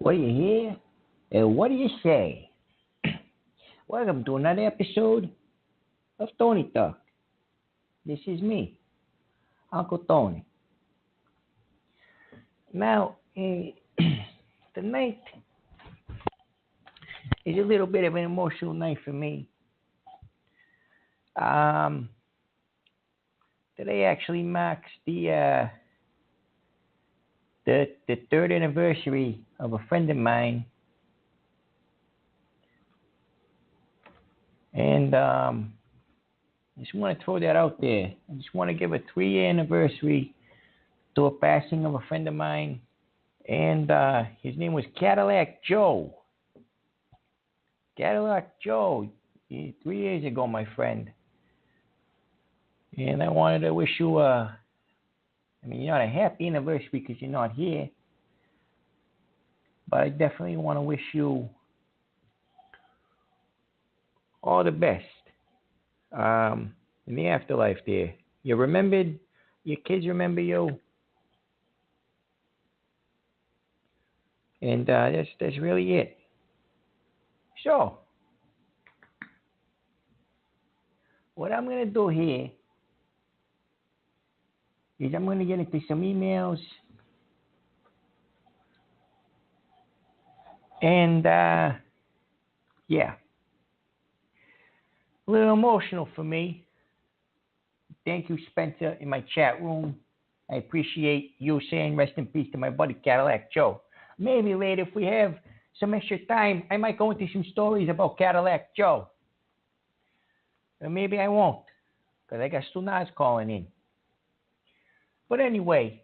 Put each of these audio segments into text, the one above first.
What do you hear? And what do you say? Welcome to another episode of Tony Talk. This is me, Uncle Tony. Now, tonight is a little bit of an emotional night for me. Um, Today actually marks the third anniversary of a friend of mine, and I just want to throw that out there. I just want to give a 3-year anniversary to a passing of a friend of mine, and his name was Cadillac Joe. Cadillac Joe, 3 years ago, my friend. And I wanted to wish you not a happy anniversary because you're not here, but I definitely want to wish you all the best in the afterlife there. You remembered, your kids remember you, and that's really it. So, what I'm going to do here is I'm going to get into some emails, and yeah, a little emotional for me. Thank you, Spencer, in my chat room. I appreciate you saying rest in peace to my buddy Cadillac Joe. Maybe later, if we have some extra time, I might go into some stories about Cadillac Joe. Or maybe I won't, because I got Sunaz calling in. But anyway,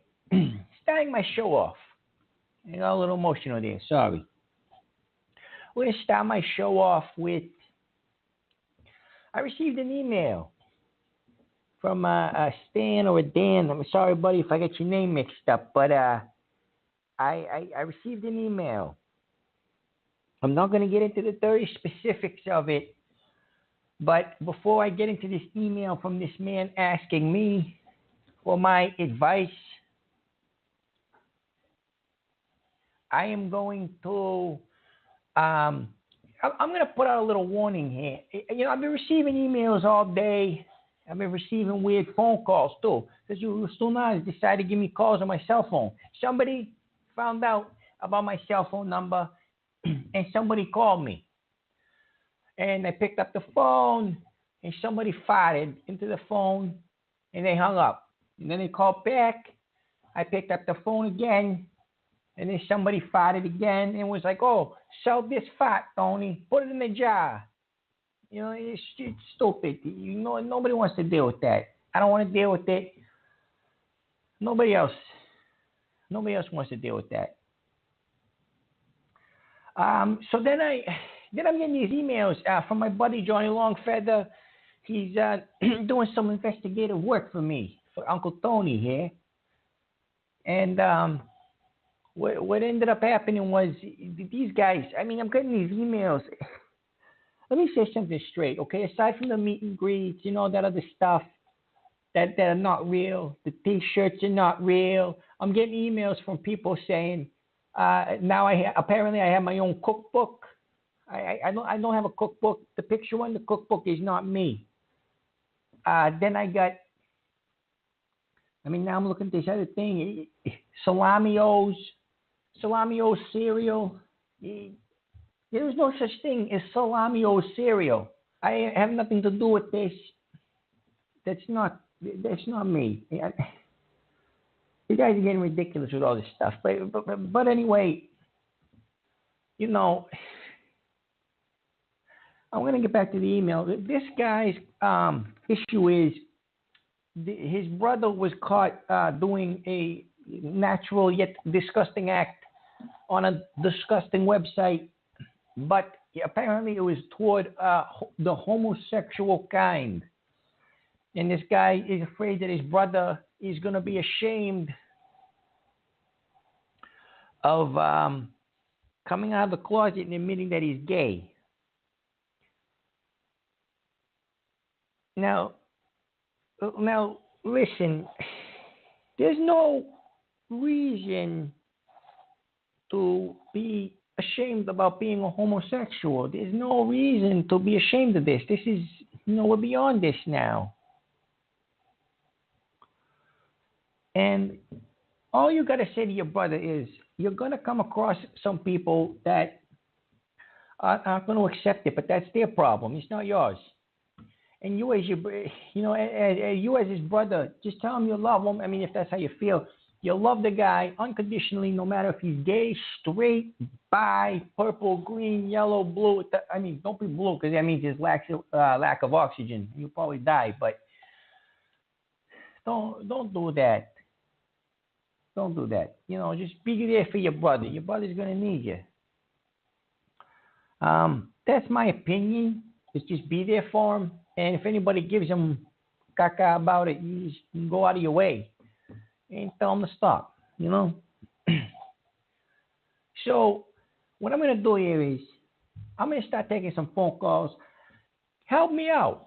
starting my show off. I got a little emotional there, sorry. We're going to start my show off with, I received an email from a Stan or a Dan. I'm sorry, buddy, if I get your name mixed up, but I received an email. I'm not going to get into the 30 specifics of it, but before I get into this email from this man asking me for my advice, I am going to, I'm going to put out a little warning here. I've been receiving emails all day. I've been receiving weird phone calls too, because you still not decided to give me calls on my cell phone. Somebody found out about my cell phone number, and somebody called me. And I picked up the phone, and somebody farted into the phone, and they hung up. And then they called back. I picked up the phone again, and then somebody farted again, and was like, "Oh, sell this fart, Tony. Put it in the jar." It's stupid. Nobody wants to deal with that. I don't want to deal with it. Nobody else wants to deal with that. So then I'm getting these emails from my buddy Johnny Longfeather. He's doing some investigative work for me, for Uncle Tony here. And what ended up happening was these guys. I'm getting these emails. Let me say something straight, okay? Aside from the meet and greets, that other stuff that are not real, the T-shirts are not real. I'm getting emails from people saying, now apparently I have my own cookbook. I don't have a cookbook. The picture on the cookbook is not me. Then I got, now I'm looking at this other thing, Salami-O's cereal. There's no such thing as Salami-O cereal. I have nothing to do with this. That's not me. You guys are getting ridiculous with all this stuff. But anyway, I'm going to get back to the email. This guy's issue is his brother was caught doing a natural yet disgusting act on a disgusting website, but apparently it was toward the homosexual kind. And this guy is afraid that his brother is going to be ashamed of coming out of the closet and admitting that he's gay. Now, listen, there's no reason to be ashamed about being a homosexual. There's no reason to be ashamed of this. This is, we're beyond this now. And all you got to say to your brother is, you're going to come across some people that aren't going to accept it, but that's their problem. It's not yours. And you, as you as his brother, just tell him you love him. I mean, if that's how you feel, you love the guy unconditionally, no matter if he's gay, straight, bi, purple, green, yellow, blue. I mean, don't be blue because that means there's lack of oxygen. You'll probably die. But don't do that. Don't do that. Just be there for your brother. Your brother's gonna need you. That's my opinion. Just be there for him. And if anybody gives him caca about it, you just go out of your way and tell him to stop, So what I'm going to do here is I'm going to start taking some phone calls. Help me out.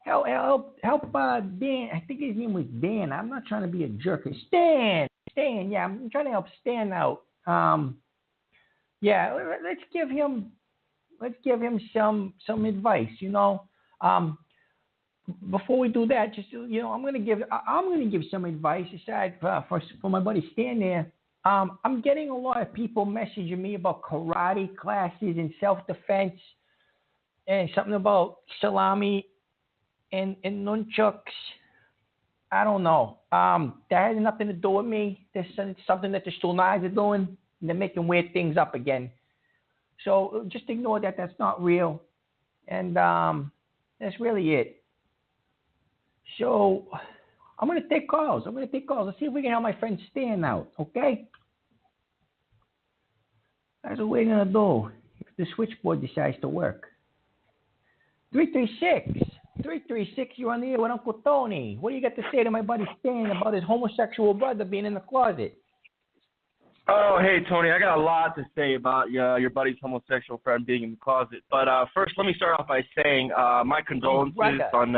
Help Dan. I think his name was Dan. I'm not trying to be a jerk. Stan. Yeah, I'm trying to help Stan out. Yeah, let's give him some advice, Before we do that, just I'm gonna give some advice aside for my buddy Stan there. I'm getting a lot of people messaging me about karate classes and self-defense and something about salami and nunchucks. I don't know. That has nothing to do with me. There's something that the Stulnais are doing, and they're making weird things up again. So just ignore that. That's not real. And that's really it. So I'm going to take calls. Let's see if we can help my friend Stan out, okay? That's what we're going to do if the switchboard decides to work. 336, you're on the air with Uncle Tony. What do you got to say to my buddy Stan about his homosexual brother being in the closet? Oh, hey, Tony, I got a lot to say about your buddy's homosexual friend being in the closet. But first, let me start off by saying my condolences on...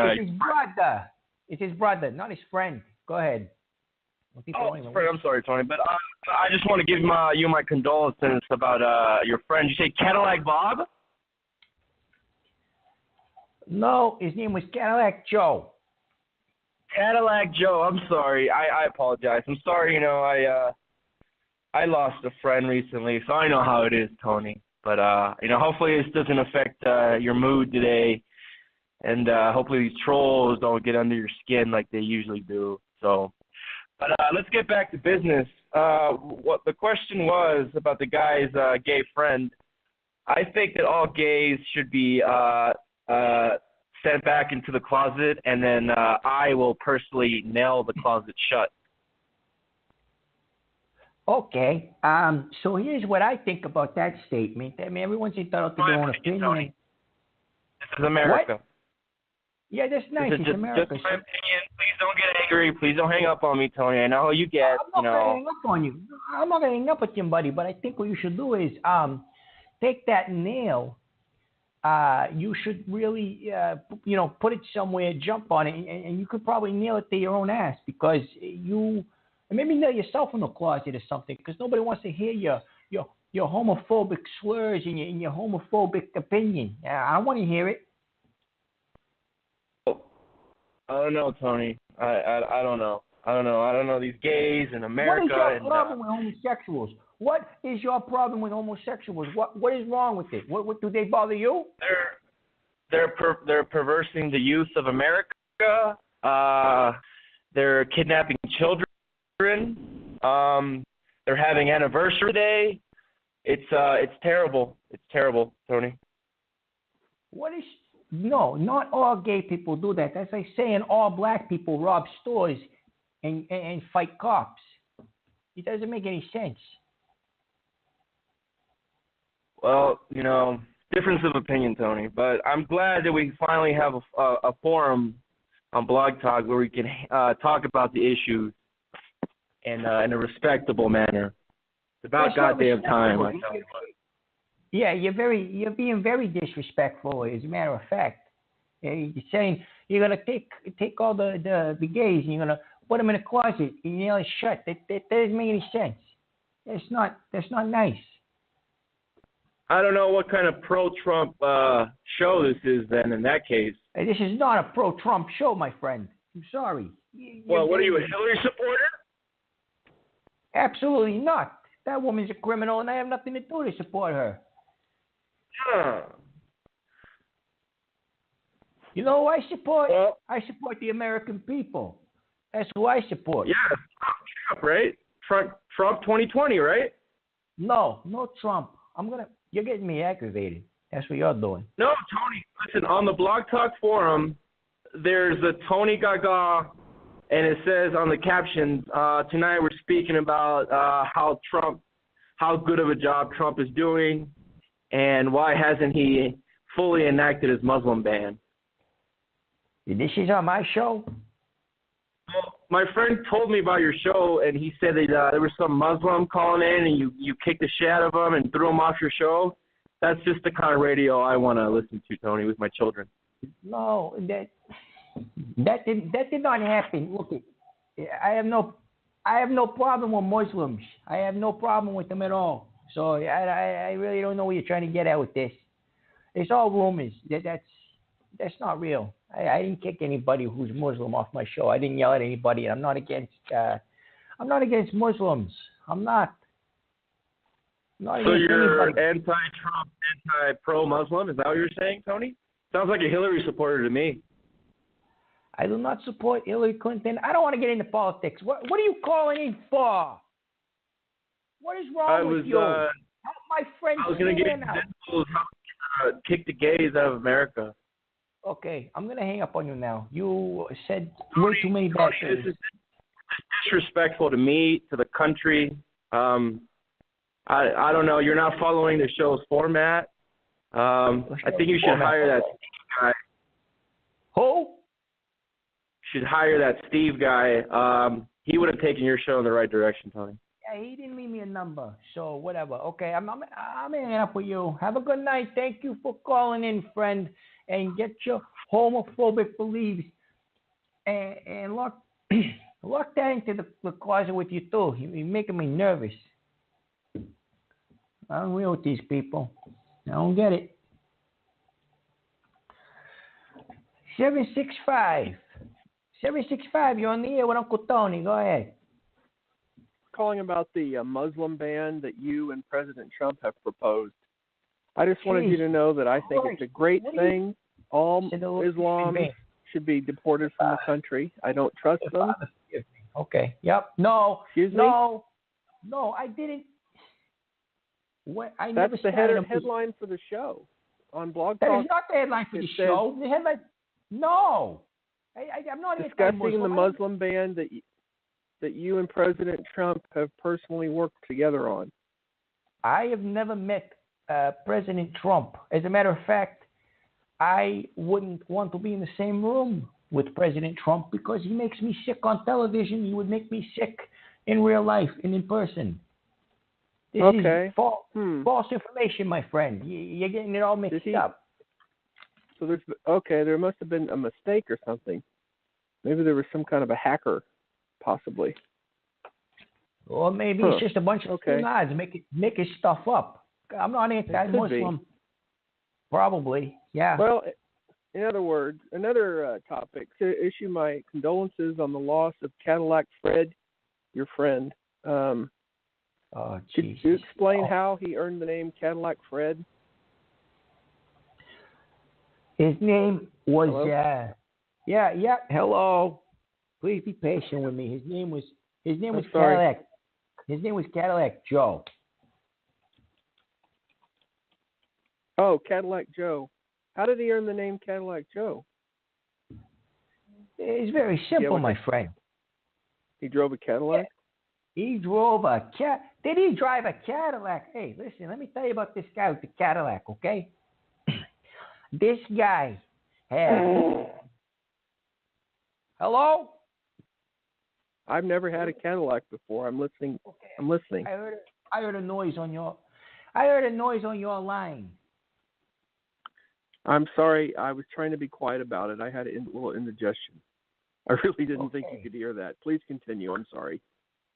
It's his brother, not his friend. Go ahead. Friend, I'm sorry, Tony, but I just want to give you my condolences about your friend. You say Cadillac Bob? No, his name was Cadillac Joe. Cadillac Joe, I'm sorry. I apologize. I'm sorry, I lost a friend recently, so I know how it is, Tony. But, hopefully this doesn't affect your mood today. And hopefully these trolls don't get under your skin like they usually do. So, but let's get back to business. What the question was about the guy's gay friend. I think that all gays should be sent back into the closet, and then I will personally nail the closet shut. Okay. So here's what I think about that statement. I mean, everyone's entitled to their own opinion. Tony. This is America. What? Yeah, that's nice. It's America. Just my opinion. Please don't get angry. Please don't hang up on me, Tony. I know how you get. I'm not going to hang up on you. I'm not going to hang up with you, buddy. But I think what you should do is take that nail. You should really, put it somewhere, jump on it, and you could probably nail it to your own ass because maybe nail yourself in the closet or something because nobody wants to hear your homophobic slurs and your homophobic opinion. I don't want to hear it. I don't know, Tony. I don't know. I don't know these gays in America. What is your problem with homosexuals? What is your problem with homosexuals? What is wrong with it? What do they bother you? They're perversing the youth of America. They're kidnapping children. They're having anniversary day. It's terrible. It's terrible, Tony. No, not all gay people do that. That's like saying all black people rob stores and fight cops. It doesn't make any sense. Well, difference of opinion, Tony. But I'm glad that we finally have a forum on Blog Talk where we can talk about the issues in a respectable manner. It's about goddamn time. Yeah, you're being very disrespectful. As a matter of fact, you're saying you're gonna take all the gays and you're gonna put them in a closet and nail it shut. That doesn't make any sense. That's not nice. I don't know what kind of pro-Trump show this is then in that case. Hey, this is not a pro-Trump show, my friend. I'm sorry. Well, what are you, a Hillary supporter? Absolutely not. That woman's a criminal, and I have nothing to do to support her. Huh. You know who I support? Well, I support the American people. That's who I support. yeah, Trump, right? Trump 2020, right? No Trump. You're getting me aggravated. That's what you're doing. No, Tony, listen, on the Blog Talk forum, there's a Tony Gaga, and it says on the captions, tonight we're speaking about how good of a job Trump is doing, and why hasn't he fully enacted his Muslim ban. This is on my show? Well, my friend told me about your show, and he said that there was some Muslim calling in, and you kicked the shit out of him and threw him off your show. That's just the kind of radio I want to listen to, Tony, with my children. No, that did not happen. Look, I have no problem with Muslims. I have no problem with them at all. So I really don't know what you're trying to get at with this. It's all rumors. That's not real. I didn't kick anybody who's Muslim off my show. I didn't yell at anybody. I'm not against Muslims. I'm not. So you're anti-Trump, anti-pro-Muslim? Is that what you're saying, Tony? Sounds like a Hillary supporter to me. I do not support Hillary Clinton. I don't want to get into politics. What are you calling in for? What is wrong with you? Help my friend. I was going to get into how to kick the gays out of America. Okay, I'm going to hang up on you now. You said way too many bad things. This is disrespectful to me, to the country. I don't know. You're not following the show's format. I think you should hire that Steve guy. Who? Should hire that Steve guy. He would have taken your show in the right direction, Tony. Yeah, he didn't leave me a number, so whatever. Okay, I'm hanging up with you. Have a good night. Thank you for calling in, friend, and get your homophobic beliefs and lock that into the closet with you too. You're making me nervous. I don't deal with these people. I don't get it. 765. You're on the air with Uncle Tony. Go ahead. Calling about the Muslim ban that you and President Trump have proposed. I just wanted you to know that I think it's a great thing. All Islam should be deported from the country. I don't trust them. Okay. Yep. No. Excuse me? No, I didn't. What? I That's never the headline for the show on Blog That Talk. is not the headline for the show. The headline. No. I'm not discussing the Muslim ban that you and President Trump have personally worked together on. I have never met President Trump. As a matter of fact, I wouldn't want to be in the same room with President Trump because he makes me sick on television. He would make me sick in real life and in person. This is false information, my friend. You're getting it all mixed up. So there must have been a mistake or something. Maybe there was some kind of a hacker, possibly. Or maybe it's just a bunch of nods making stuff up. I'm not anti-Muslim. Probably, yeah. Well, in other words, another topic, to issue my condolences on the loss of Cadillac Fred, your friend. Could you explain how he earned the name Cadillac Fred? His name was, hello. Please be patient with me. His name was Cadillac. His name was Cadillac Joe. Oh, Cadillac Joe. How did he earn the name Cadillac Joe? It's very simple, my friend. He drove a Cadillac? He drove a Did he drive a Cadillac? Hey, listen, let me tell you about this guy with the Cadillac, okay? This guy had... Hello? I've never had a Cadillac before. I'm listening. Okay. I'm listening. I heard a noise on your line. I'm sorry. I was trying to be quiet about it. I had a little indigestion. I really didn't think you could hear that. Please continue. I'm sorry.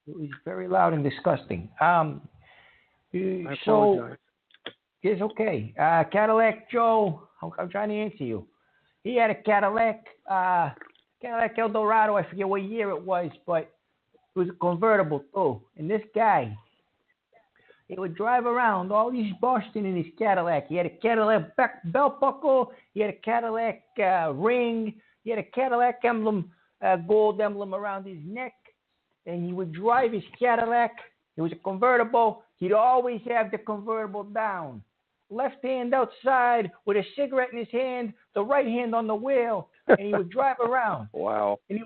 It was very loud and disgusting. I So apologize. it's okay. Cadillac Joe, I'm trying to answer you. He had a Cadillac Eldorado. I forget what year it was, but it was a convertible too. And this guy, he would drive around all these Boston in his Cadillac. He had a Cadillac belt buckle. He had a Cadillac ring. He had a Cadillac emblem, gold emblem around his neck. And he would drive his Cadillac. It was a convertible. He'd always have the convertible down. Left hand outside with a cigarette in his hand, the right hand on the wheel, and he would drive around. Wow. And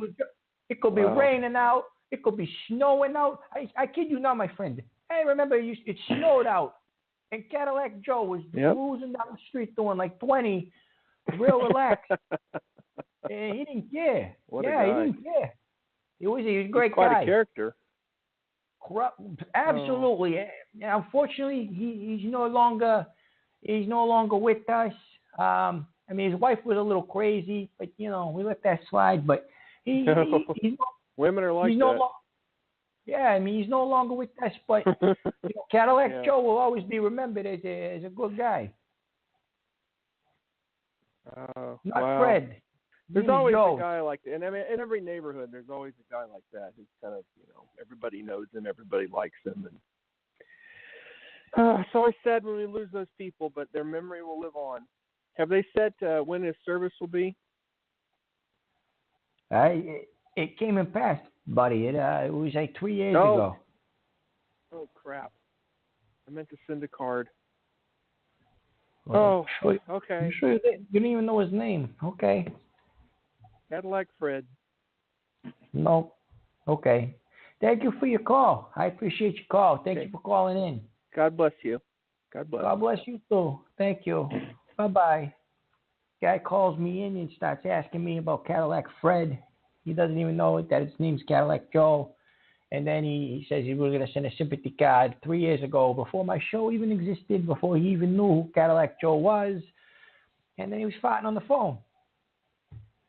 it could be raining out. It could be snowing out. I kid you not, my friend. I remember it snowed out. And Cadillac Joe was cruising down the street doing like 20, real relaxed. And he didn't care. What a guy. He didn't care. He was a great quite guy. a character. Absolutely. And unfortunately, he's no longer with us. I mean, his wife was a little crazy, but we let that slide. But he's women are like he's that. I mean, he's no longer with us. But Cadillac Joe will always be remembered as a good guy. Not Fred. There's always a guy like that. And I mean, in every neighborhood, there's always a guy like that who's kind of, everybody knows him, everybody likes him. And it's always sad when we lose those people, but their memory will live on. Have they said when his service will be? It came and passed, buddy. It was like 3 years ago. Oh, crap. I meant to send a card. Well, okay. I'm sure you didn't even know his name. Okay. Cadillac Fred. No. Okay. Thank you for your call. I appreciate your call. Thank you for calling in. God bless you. God bless you too. Thank you. Bye-bye. Guy calls me in and starts asking me about Cadillac Fred. He doesn't even know that his name's Cadillac Joe. And then he says he was going to send a sympathy card 3 years ago, before my show even existed, before he even knew who Cadillac Joe was. And then he was farting on the phone.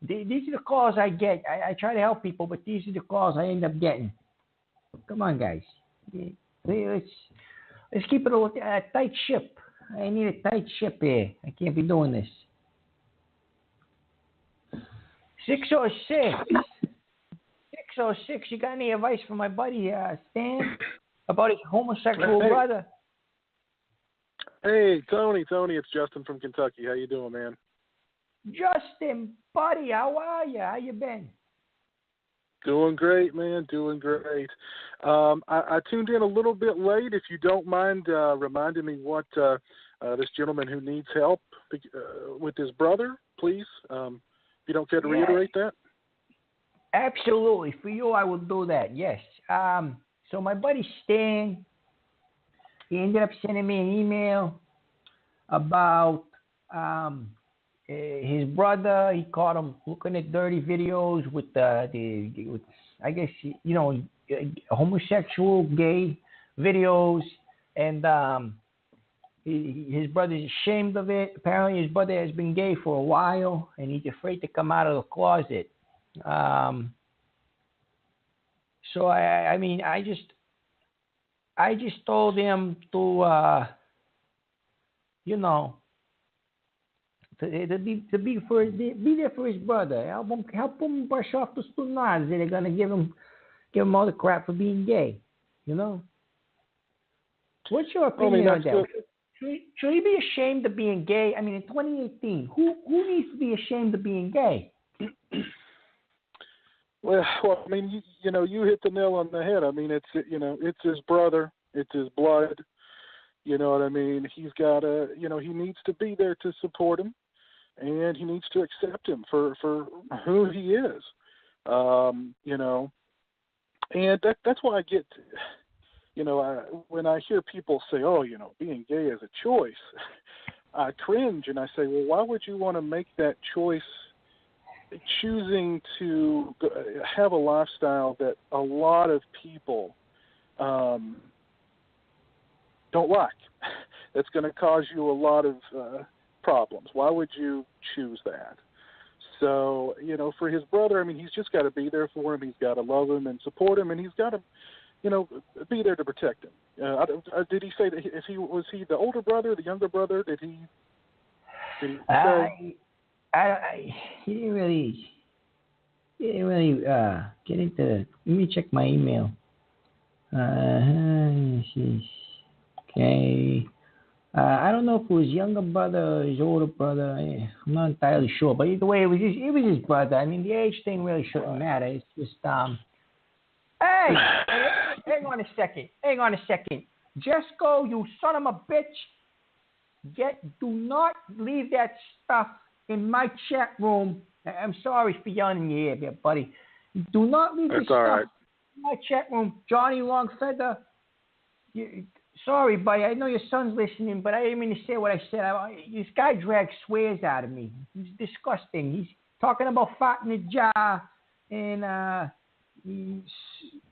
These are the calls I get. I try to help people, but these are the calls I end up getting. Come on, guys. Let's keep it a tight ship. I need a tight ship here. I can't be doing this. 606. 606. You got any advice for my buddy Stan about his homosexual brother? Hey, Tony, it's Justin from Kentucky. How you doing, man? Justin, buddy, how are you? How you been? Doing great, man. Doing great. I tuned in a little bit late. If you don't mind reminding me what this gentleman who needs help with his brother, please. If you don't care to reiterate that. Absolutely. For you, I will do that. Yes. So my buddy Stan, he ended up sending me an email about his brother. He caught him looking at dirty videos with I guess homosexual, gay videos, and his brother's ashamed of it. Apparently, his brother has been gay for a while, and he's afraid to come out of the closet. So I just told him to be there for his brother. Help him brush off the stunas that are gonna give him all the crap for being gay. What's your opinion on that? Should he be ashamed of being gay? I mean, in 2018, who needs to be ashamed of being gay? Well, I mean, you hit the nail on the head. I mean, it's his brother, it's his blood. You know what I mean? He's got to, he needs to be there to support him, and he needs to accept him for who he is. And that's why I get, when I hear people say, oh, being gay is a choice, I cringe and I say, well, why would you want to make that choice, choosing to have a lifestyle that a lot of people don't like? That's going to cause you a lot of problems. Why would you choose that? So, for his brother, I mean, he's just got to be there for him. He's got to love him and support him, and he's got to be there to protect him. Did he say that was he the older brother, the younger brother? Did he say? He didn't really get into. Let me check my email. Okay. I don't know if it was younger brother or his older brother. I'm not entirely sure, but either way, it was his brother. I mean, the age thing really shouldn't matter. It's just Hey, hang on a second. Jesco, you son of a bitch. Do not leave that stuff in my chat room. I'm sorry for yelling in your ear, buddy. Do not leave this stuff in my chat room. Johnny Longfeather. Sorry, buddy. I know your son's listening, but I didn't mean to say what I said. This guy drags swears out of me. He's disgusting. He's talking about fat in the jar and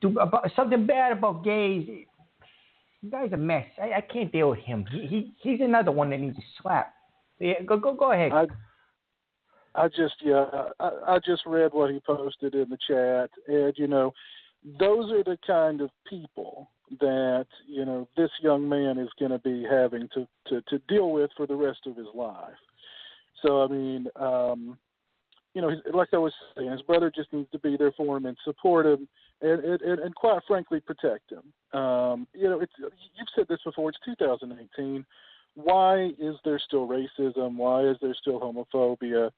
about something bad about gays. The guy's a mess. I can't deal with him. He's another one that needs a slap. Yeah, go ahead. I just read what he posted in the chat, and those are the kind of people that this young man is going to be having to deal with for the rest of his life. So I mean, like I was saying, his brother just needs to be there for him and support him, and quite frankly protect him. You've said this before. It's 2018. Why is there still racism? Why is there still homophobia?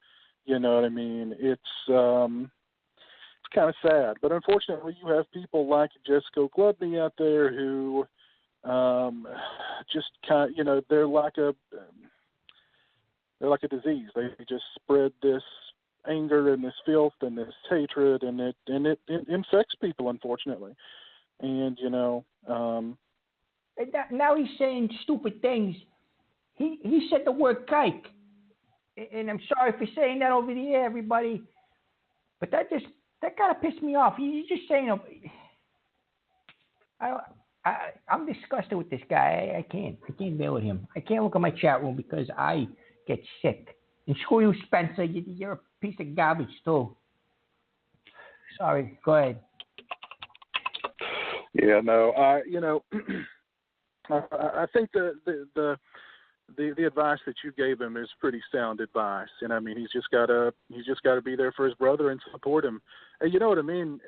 You know what I mean? It's kind of sad, but unfortunately, you have people like Jesco Glubny out there who just kind of, they're like a disease. They just spread this anger and this filth and this hatred, and it infects people, unfortunately. And now he's saying stupid things. He said the word kike, and I'm sorry for saying that over the air, everybody, but that kind of pissed me off. He's just saying, I'm disgusted with this guy. I can't deal with him. I can't look at my chat room because I get sick. And screw you, Spencer. You're a piece of garbage too. Sorry. Go ahead. Yeah, no. I think the advice that you gave him is pretty sound advice, and I mean he's just got to be there for his brother and support him. And you know what I mean?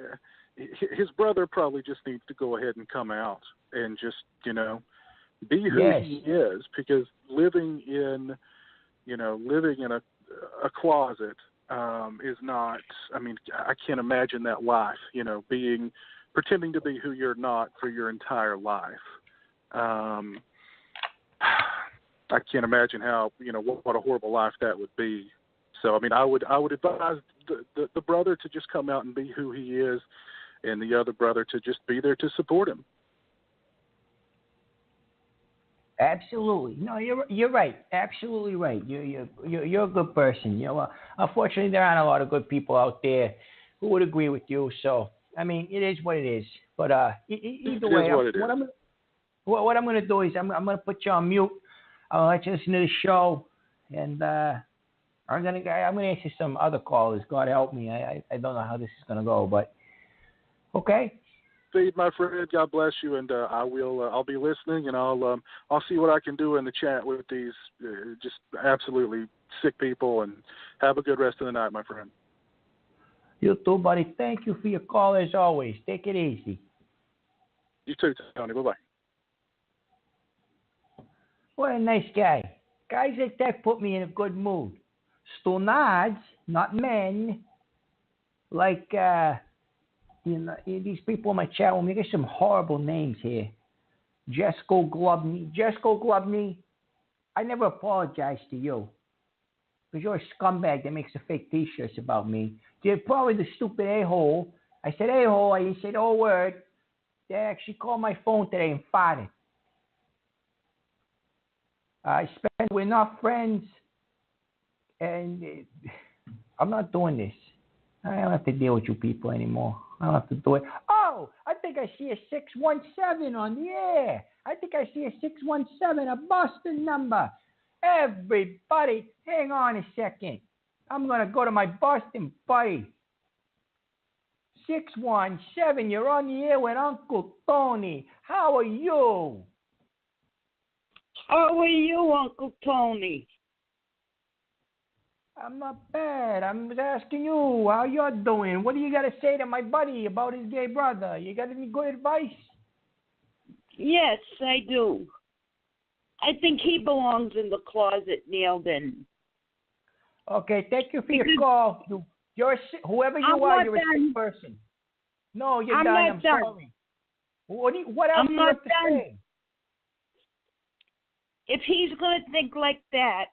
His brother probably just needs to go ahead and come out and just be who he is, because living in a closet is not. I mean, I can't imagine that life. Pretending to be who you're not for your entire life. I can't imagine how, what a horrible life that would be. So, I mean, I would advise the brother to just come out and be who he is, and the other brother to just be there to support him. Absolutely. No, you're right. Absolutely right. You're a good person. Unfortunately, there aren't a lot of good people out there who would agree with you. So, I mean, it is what it is. But either way, what I'm going to do is I'm going to put you on mute. I'll let you listen to the show, and I'm going to answer some other callers. God help me. I don't know how this is going to go, but okay. Steve, my friend, God bless you, and I'll be listening, and I'll see what I can do in the chat with these just absolutely sick people, and have a good rest of the night, my friend. You too, buddy. Thank you for your call as always. Take it easy. You too, Tony. Bye-bye. What a nice guy. Guys like that put me in a good mood. Stonads, not men, like these people in my chat room. They get some horrible names here. Jesco Glubny. I never apologize to you, because you're a scumbag that makes a fake T-shirts about me. You're probably the stupid a-hole. I said a-hole. I didn't say the whole word. They actually called my phone today and farted. We're not friends, and I'm not doing this. I don't have to deal with you people anymore. I don't have to do it. Oh, I think I see a 617 on the air. I think I see a 617, a Boston number. Everybody, hang on a second. I'm going to go to my Boston buddy. 617. You're on the air with Uncle Tony. How are you? How are you, Uncle Tony? I'm not bad. I'm asking you how you're doing. What do you got to say to my buddy about his gay brother? You got any good advice? Yes, I do. I think he belongs in the closet, nailed in. Okay, thank you for your call. You're whoever you are. You're a sick person. No, you're done. I'm sorry. What else do you have to say? If he's going to think like that,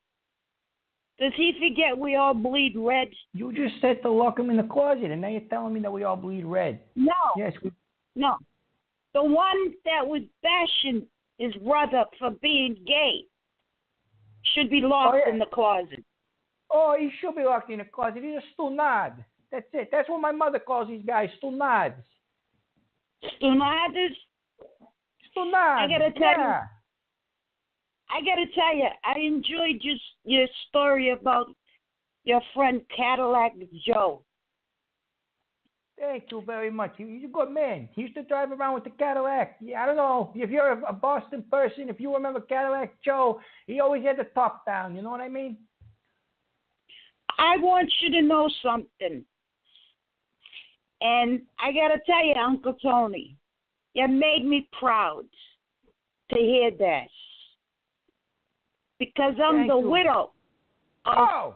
does he forget we all bleed red? You just said to lock him in the closet, and now you're telling me that we all bleed red. No. Yes. No. The one that was bashing his brother for being gay should be locked in the closet. Oh, he should be locked in the closet. He's a stunad. That's it. That's what my mother calls these guys, stunads. Stunadas? Stunads. I gotta tell you, I enjoyed your story about your friend Cadillac Joe. Thank you very much. He's a good man. He used to drive around with the Cadillac. Yeah, I don't know if you're a Boston person, if you remember Cadillac Joe, he always had the top down. You know what I mean? I want you to know something. And I got to tell you, Uncle Tony, you made me proud to hear that. Because I'm the widow of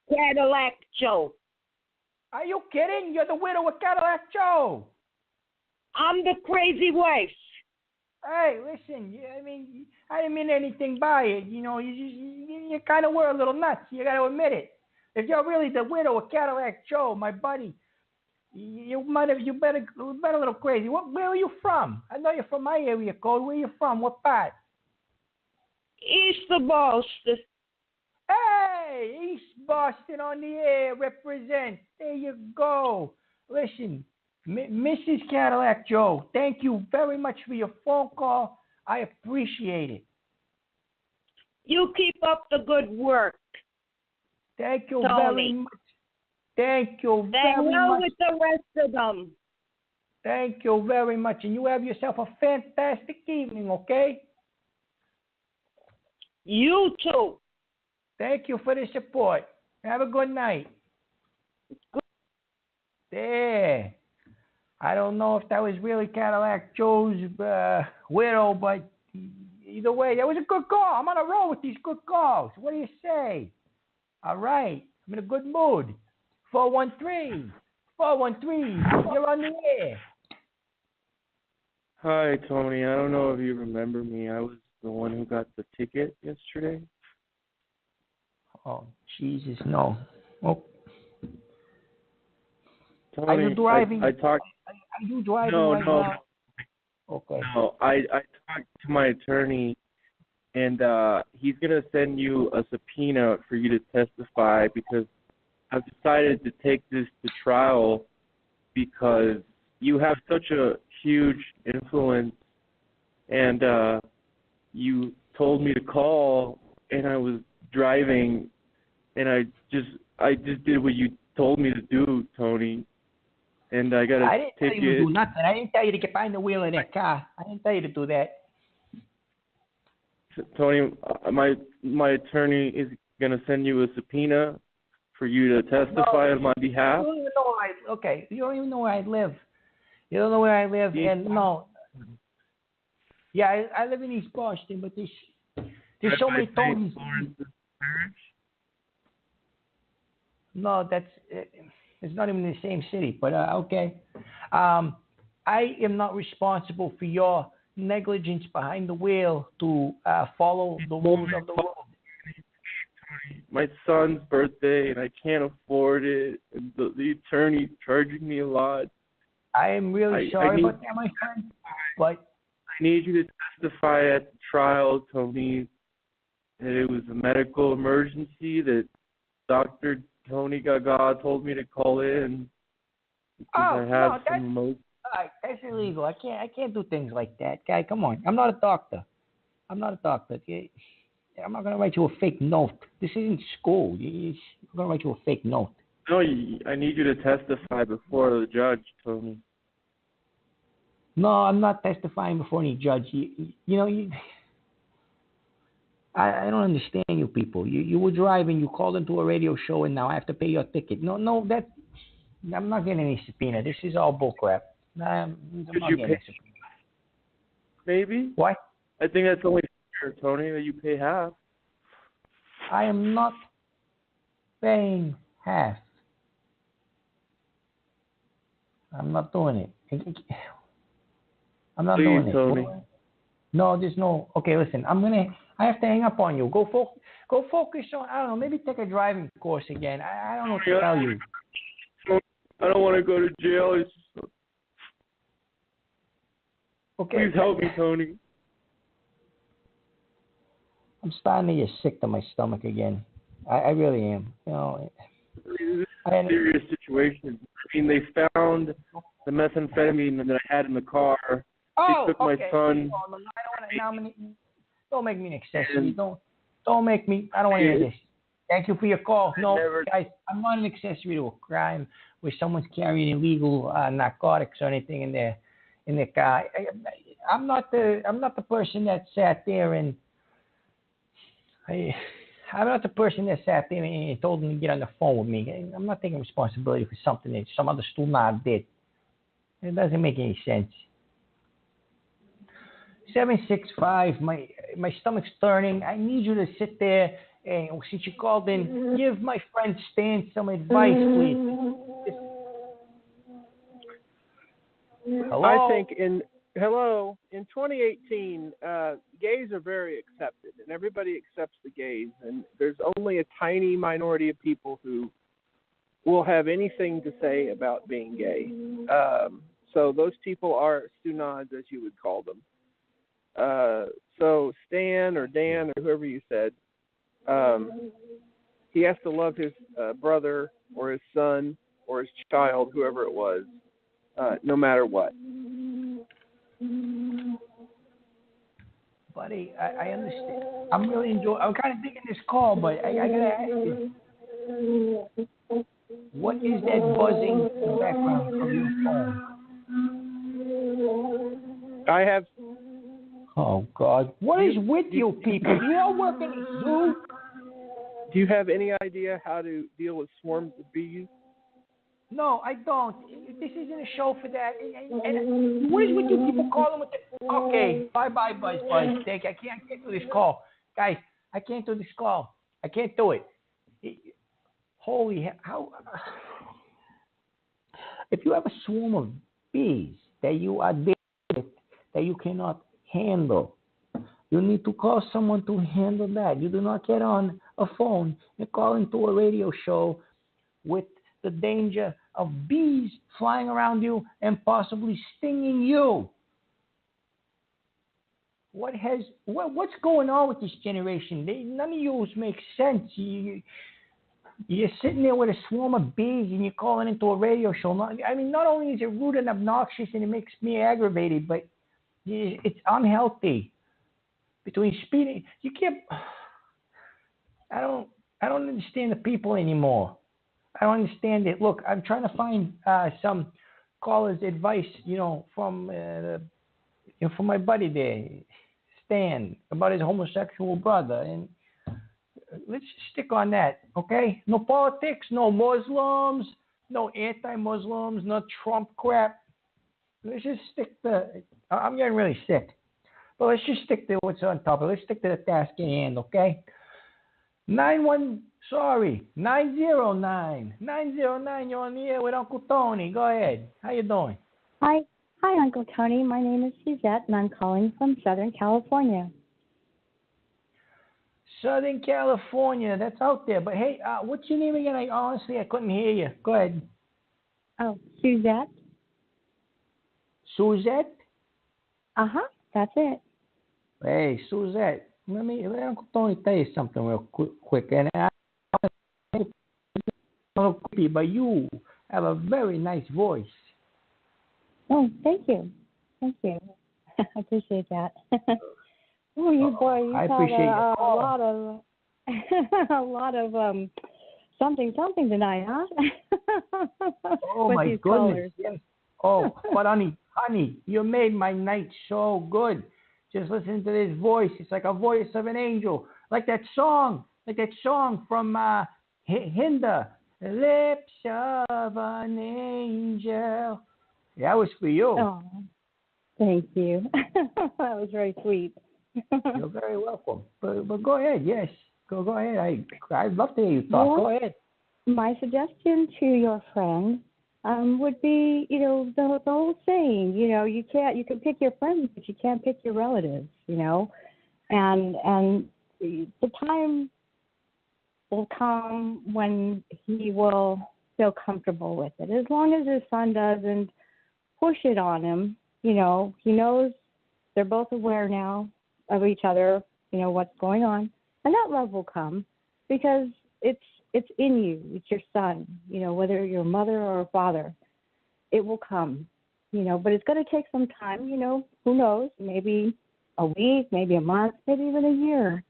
Cadillac Joe. Are you kidding? You're the widow of Cadillac Joe. I'm the crazy wife. Hey, listen, I mean, I didn't mean anything by it. You know, you kind of were a little nuts. You got to admit it. If you're really the widow of Cadillac Joe, my buddy, you better a little crazy. Where are you from? I know you're from my area code. Where are you from? What part? East of Boston. Hey, East Boston on the air, represent. There you go. Listen, Mrs. Cadillac Joe, thank you very much for your phone call. I appreciate it. You keep up the good work. Thank you Tony. very much. Thank you very much. With the rest of them. Thank you very much. And you have yourself a fantastic evening, okay? You too. Thank you for the support. Have a good night. There. I don't know if that was really Cadillac Joe's widow, but either way, that was a good call. I'm on a roll with these good calls. What do you say? All right. I'm in a good mood. 413. You're on the air. Hi, Tony. I don't know if you remember me. I was the one who got the ticket yesterday. Oh, Jesus, no. Oh. Tony, are you driving? I talked. Are you driving no, right no. now? Okay. No, I talked to my attorney, and he's going to send you a subpoena for you to testify because I've decided to take this to trial because you have such a huge influence, and you told me to call, and I was driving, and I just did what you told me to do, Tony. And I gotta didn't tell you to do nothing. I didn't tell you to get behind the wheel of that car. I didn't tell you to do that. Tony, my attorney is gonna send you a subpoena for you to testify on my behalf. You don't even know you don't even know where I live. You don't know where I live, and no. Yeah, I live in East Boston, but there's so many Tonys. No, it's not even in the same city, but okay. I am not responsible for your negligence behind the wheel to follow the rules of the road. My son's birthday, and I can't afford it. And the attorney's charging me a lot. I am really sorry about that, my friend, but I need you to testify at the trial, Tony, that it was a medical emergency, that Dr. Tony Gaga told me to call in because I have some emotion. That's illegal. I can't do things like that, guy. Come on. I'm not a doctor. I'm not going to write you a fake note. This isn't school. I'm going to write you a fake note. No, I need you to testify before the judge, Tony. No, I'm not testifying before any judge. I don't understand you people. You were driving, you called into a radio show, and now I have to pay your ticket. No, I'm not getting any subpoena. This is all bullcrap. I'm Did not you getting pay? a subpoena. Maybe. What? I think that's only fair, Tony, that you pay half. I am not paying half. I'm not doing it. I'm not Please, doing it. Tony. No, there's no. Okay, listen. I have to hang up on you. Go focus on. I don't know. Maybe take a driving course again. I don't know what to tell you. I don't want to go to jail. Okay. Please help me, Tony. I'm starting to get sick to my stomach again. I really am. This is a serious situation. I mean, they found the methamphetamine that I had in the car. They took my son. I don't want to nominate. Don't make me an accessory. Don't make me. I don't want to hear this. Thank you for your call. No, guys, I'm not an accessory to a crime where someone's carrying illegal narcotics or anything in their car. I'm not the person that sat there and I'm not the person that sat there and told them to get on the phone with me. I'm not taking responsibility for something that some other stoolknob did. It doesn't make any sense. 765, my stomach's turning. I need you to sit there and, since you called in, give my friend Stan some advice, please. Hello? I think in 2018, gays are very accepted, and everybody accepts the gays, and there's only a tiny minority of people who will have anything to say about being gay. So those people are Stunads, as you would call them. So Stan or Dan or whoever you said, he has to love his brother or his son or his child, whoever it was, no matter what. Buddy, I understand. I'm really enjoying. I'm kind of digging this call, but I gotta ask you, what is that buzzing in the background from your phone? I have. Oh God, what is with you people? Do you all work in a zoo? Do you have any idea how to deal with swarms of bees? No, I don't. This isn't a show for that. And what is with you people calling with the... Okay, bye, Buzz. Thank you. I can't do this call. Guys, I can't do this call. I can't do it. Holy hell. If you have a swarm of bees that you are dealing with, that you cannot handle, you need to call someone to handle that. You do not get on a phone and call into a radio show with the danger of bees flying around you and possibly stinging you. What's going on with this generation? None of you make sense. You're sitting there with a swarm of bees and you're calling into a radio show. Not only is it rude and obnoxious and it makes me aggravated, but it's unhealthy. Between speeding, you can't. I don't understand the people anymore. I don't understand it. Look, I'm trying to find some caller's advice, from my buddy there, Stan, about his homosexual brother, and let's just stick on that, okay? No politics, no Muslims, no anti-Muslims, no Trump crap. Let's just stick to. I'm getting really sick, but let's just stick to what's on top of it. Let's stick to the task at hand, okay? 909. You're on the air with Uncle Tony. Go ahead. How you doing? Hi, Uncle Tony. My name is Suzette, and I'm calling from Southern California. Southern California. That's out there. But hey, what's your name again? I couldn't hear you. Go ahead. Oh, Suzette. Suzette? That's it. Hey, Suzette. Let Uncle Tony tell you something real quick. And but you have a very nice voice. Oh, thank you. I appreciate that. Oh, you boy, you I got appreciate a lot of something tonight, huh? Oh With my these goodness! callers. Yes. Oh, but honey, you made my night so good. Just listening to this voice, it's like a voice of an angel, like that song from Hinda, Lips of an Angel. That was for you. Oh, thank you. That was very sweet. You're very welcome. But go ahead, yes. Go ahead. I'd love to hear you talk. Well, go ahead. My suggestion to your friend would be, the whole saying, you can pick your friends, but you can't pick your relatives, and the time will come when he will feel comfortable with it. As long as his son doesn't push it on him, he knows they're both aware now of each other, what's going on, and that love will come because it's in you. It's your son, whether you're a mother or a father, it will come, but it's going to take some time, who knows, maybe a week, maybe a month, maybe even a year.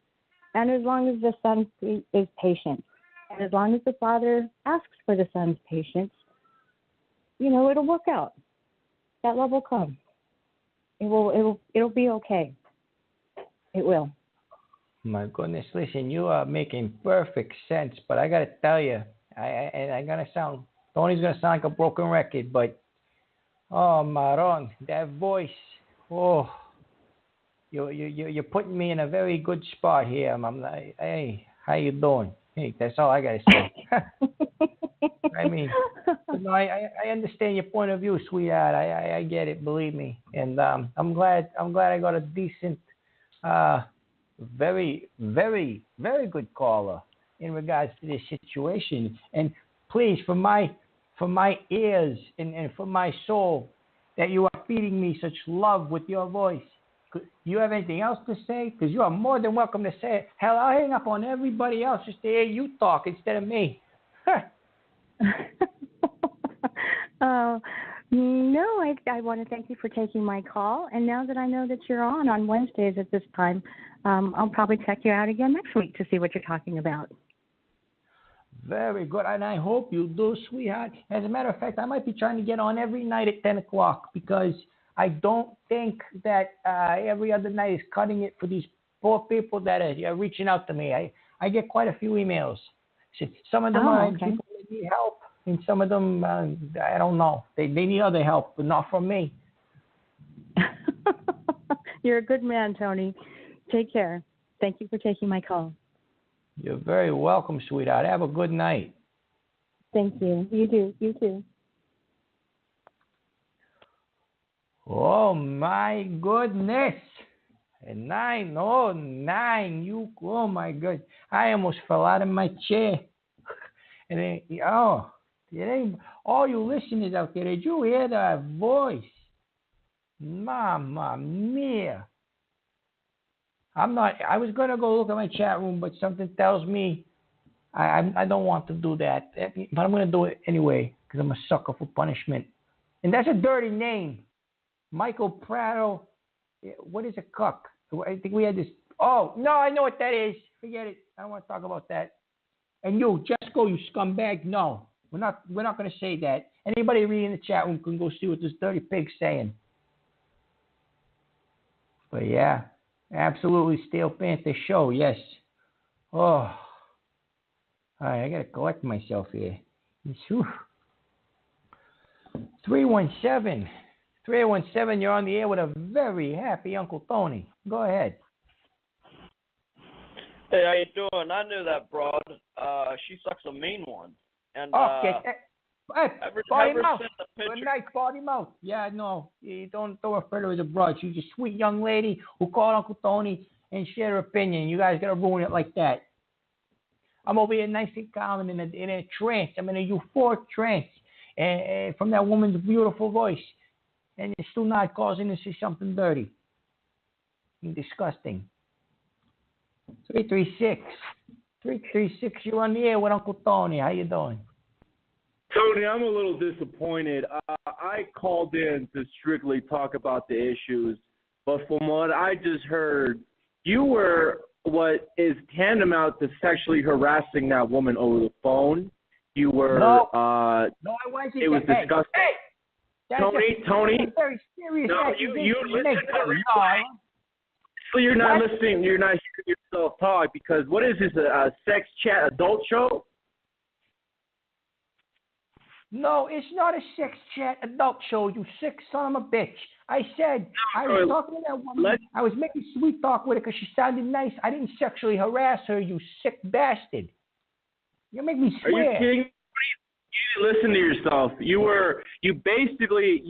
And as long as the son is patient, and as long as the father asks for the son's patience, it'll work out. That love will come. It'll be okay. It will. My goodness, listen, you are making perfect sense, but I gotta tell you, Tony's gonna sound like a broken record, but oh, Maron, that voice, oh, you're putting me in a very good spot here. I'm like, hey, how you doing? Hey, that's all I gotta say. I mean, I understand your point of view, sweetheart. I get it, believe me, and I'm glad I got a decent. Very, very, very good caller in regards to this situation. And please, for my ears and for my soul, that you are feeding me such love with your voice. You have anything else to say? Because you are more than welcome to say it. Hell, I'll hang up on everybody else just to hear you talk instead of me. No, I want to thank you for taking my call. And now that I know that you're on Wednesdays at this time, I'll probably check you out again next week to see what you're talking about. Very good. And I hope you do, sweetheart. As a matter of fact, I might be trying to get on every night at 10 o'clock because I don't think that every other night is cutting it for these poor people that are reaching out to me. I get quite a few emails. Some of them are people that need help. And some of them, I don't know. They need other help, but not from me. You're a good man, Tony. Take care. Thank you for taking my call. You're very welcome, sweetheart. Have a good night. Thank you. You too. Oh, my goodness. 909. Oh, my God. I almost fell out of my chair. And then, all you listeners out there, did you hear that voice? Mamma mia. I was going to go look at my chat room, but something tells me I don't want to do that. But I'm going to do it anyway because I'm a sucker for punishment. And that's a dirty name. Michael Prado. What is a cuck? I think we had this. Oh, no, I know what that is. Forget it. I don't want to talk about that. And you, Jesco, you scumbag. No, we're not going to say that. Anybody reading the chat room can go see what this dirty pig's saying. But yeah, absolutely Steel Panther show. Yes. Oh, all right. I got to collect myself here. 317. You're on the air with a very happy Uncle Tony. Go ahead. Hey, how you doing? I knew that broad. She sucks a mean one. And okay. Party mouth. since the picture, Good night, party mouth. Yeah, no, you don't refer to her as a broad. She's a sweet young lady who called Uncle Tony and shared her opinion. You guys gotta ruin it like that. I'm over here nice and calm and in a trance. I'm in a euphoric trance and from that woman's beautiful voice. And you're still not causing to say something dirty and disgusting. 336, you're on the air with Uncle Tony. How you doing? Tony, I'm a little disappointed. I called in to strictly talk about the issues, but from what I just heard, you were what is tantamount to sexually harassing that woman over the phone. You were no, I wasn't. It was disgusting. Hey, Tony. That's a very serious no, accusation you listen make. to the replay. So you're not listening. You're not hearing yourself talk because what is this? A sex chat adult show? No, it's not a sex chat adult show, you sick son of a bitch. I said I was talking to that woman. I was making sweet talk with her because she sounded nice. I didn't sexually harass her, you sick bastard. You make me swear. Are you kidding me? You listen to yourself. You basically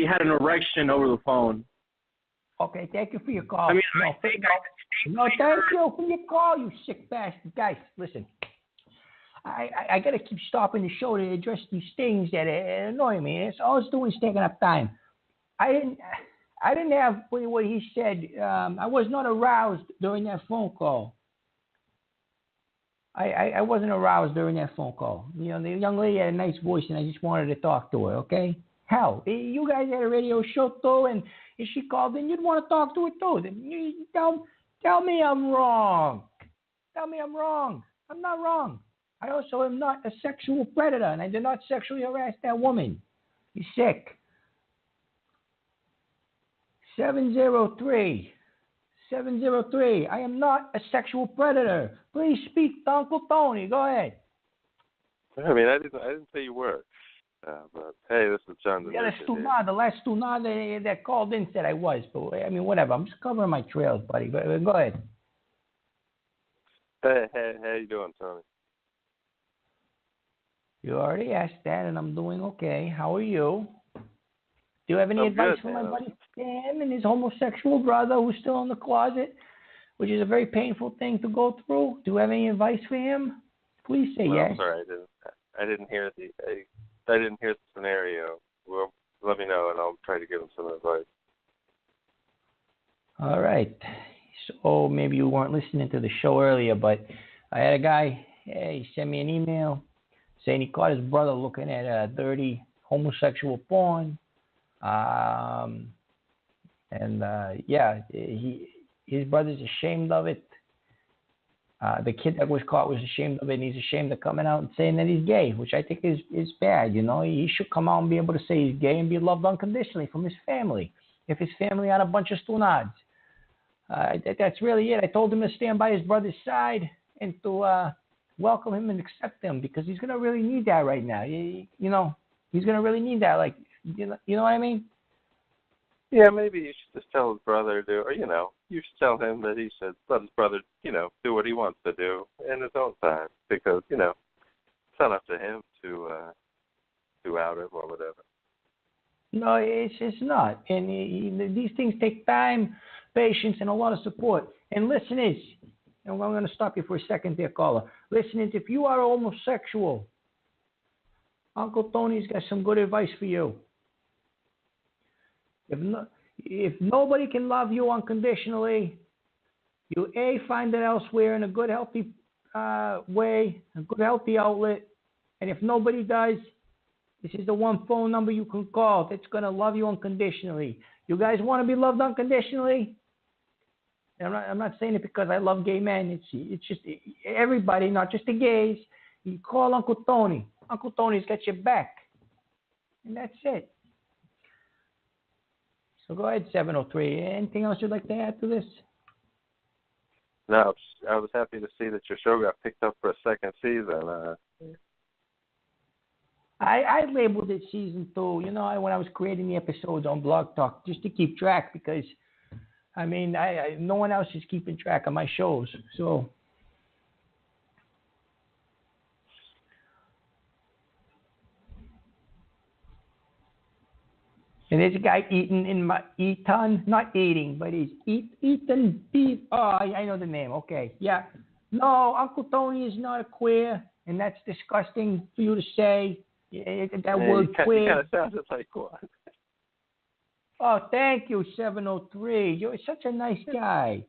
had an erection over the phone. Okay, thank you for your call. I mean, thank you for your call, you sick bastard. Guys, listen. I got to keep stopping the show to address these things that annoy me. It's all it's doing is taking up time. I didn't have what he said. I was not aroused during that phone call. I wasn't aroused during that phone call. You know, the young lady had a nice voice, and I just wanted to talk to her, okay? Hell, you guys had a radio show, too, and if she called in, you'd want to talk to her, too. Then you tell me I'm wrong. Tell me I'm wrong. I'm not wrong. I also am not a sexual predator, and I did not sexually harass that woman. You're sick. 703. I am not a sexual predator. Please speak to Uncle Tony. Go ahead. I mean, I didn't say you were. But hey, this is John. Yeah, the last Stunad that called in said I was, but I mean, whatever. I'm just covering my trails, buddy. Go ahead. Hey, how you doing, Tony? You already asked that, and I'm doing okay. How are you? Do you have any advice for my buddy Stan and his homosexual brother who's still in the closet, which is a very painful thing to go through? Do you have any advice for him? Please say yes. I'm sorry, I didn't hear the scenario. Well, let me know, and I'll try to give him some advice. All right. So maybe you weren't listening to the show earlier, but I had a guy. He sent me an email saying he caught his brother looking at dirty homosexual porn. His brother's ashamed of it. The kid that was caught was ashamed of it, and he's ashamed of coming out and saying that he's gay, which I think is bad. You know, he should come out and be able to say he's gay and be loved unconditionally from his family. If his family had a bunch of stunads, that's really it. I told him to stand by his brother's side and to welcome him and accept him because he's gonna really need that right now. You know, he's gonna really need that. Like, you know what I mean? Yeah, maybe you should just tell his brother you should tell him that he should let his brother, do what he wants to do in his own time because, it's not up to him to out him or whatever. No, it's not. And these things take time, patience, and a lot of support. And listeners, and I'm going to stop you for a second there, caller. Listeners, if you are homosexual, Uncle Tony's got some good advice for you. If nobody can love you unconditionally, you find it elsewhere in a good, healthy way, a good, healthy outlet. And if nobody does, this is the one phone number you can call that's going to love you unconditionally. You guys want to be loved unconditionally? I'm not saying it because I love gay men. It's just everybody, not just the gays. You call Uncle Tony. Uncle Tony's got your back. And that's it. So go ahead, 703. Anything else you'd like to add to this? No, I was happy to see that your show got picked up for a second season. I labeled it season 2. When I was creating the episodes on Blog Talk, just to keep track, because no one else is keeping track of my shows. So. And there's a guy not eating, but he's Ethan Beef. Oh, I know the name. Okay, yeah. No, Uncle Tony is not a queer, and that's disgusting for you to say. That word queer. You kind of sounded like one. Oh, thank you, 703. You're such a nice guy.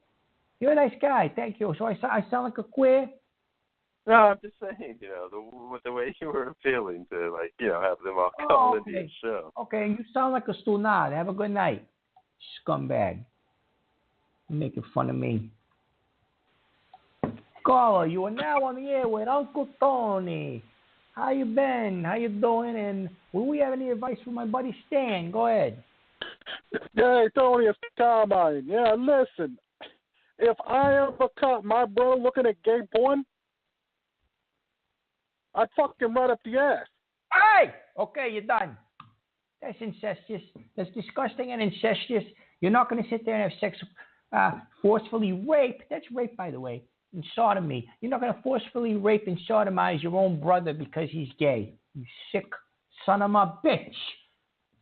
You're a nice guy. Thank you. So I sound like a queer? No, I'm just saying, the way you were feeling to, have them all call into your show. Okay, you sound like a stunad. Have a good night, scumbag. Making fun of me. Caller, you are now on the air with Uncle Tony. How you been? How you doing? And will we have any advice for my buddy Stan? Go ahead. Hey, Tony, it's Carmine. Yeah, listen. If I ever caught my bro looking at gay porn, I'd fuck him right up the ass. Hey! Okay, you're done. That's incestuous. That's disgusting and incestuous. You're not going to sit there and have sex, forcefully rape. That's rape, by the way, and sodomy. You're not going to forcefully rape and sodomize your own brother because he's gay. You sick son of a bitch.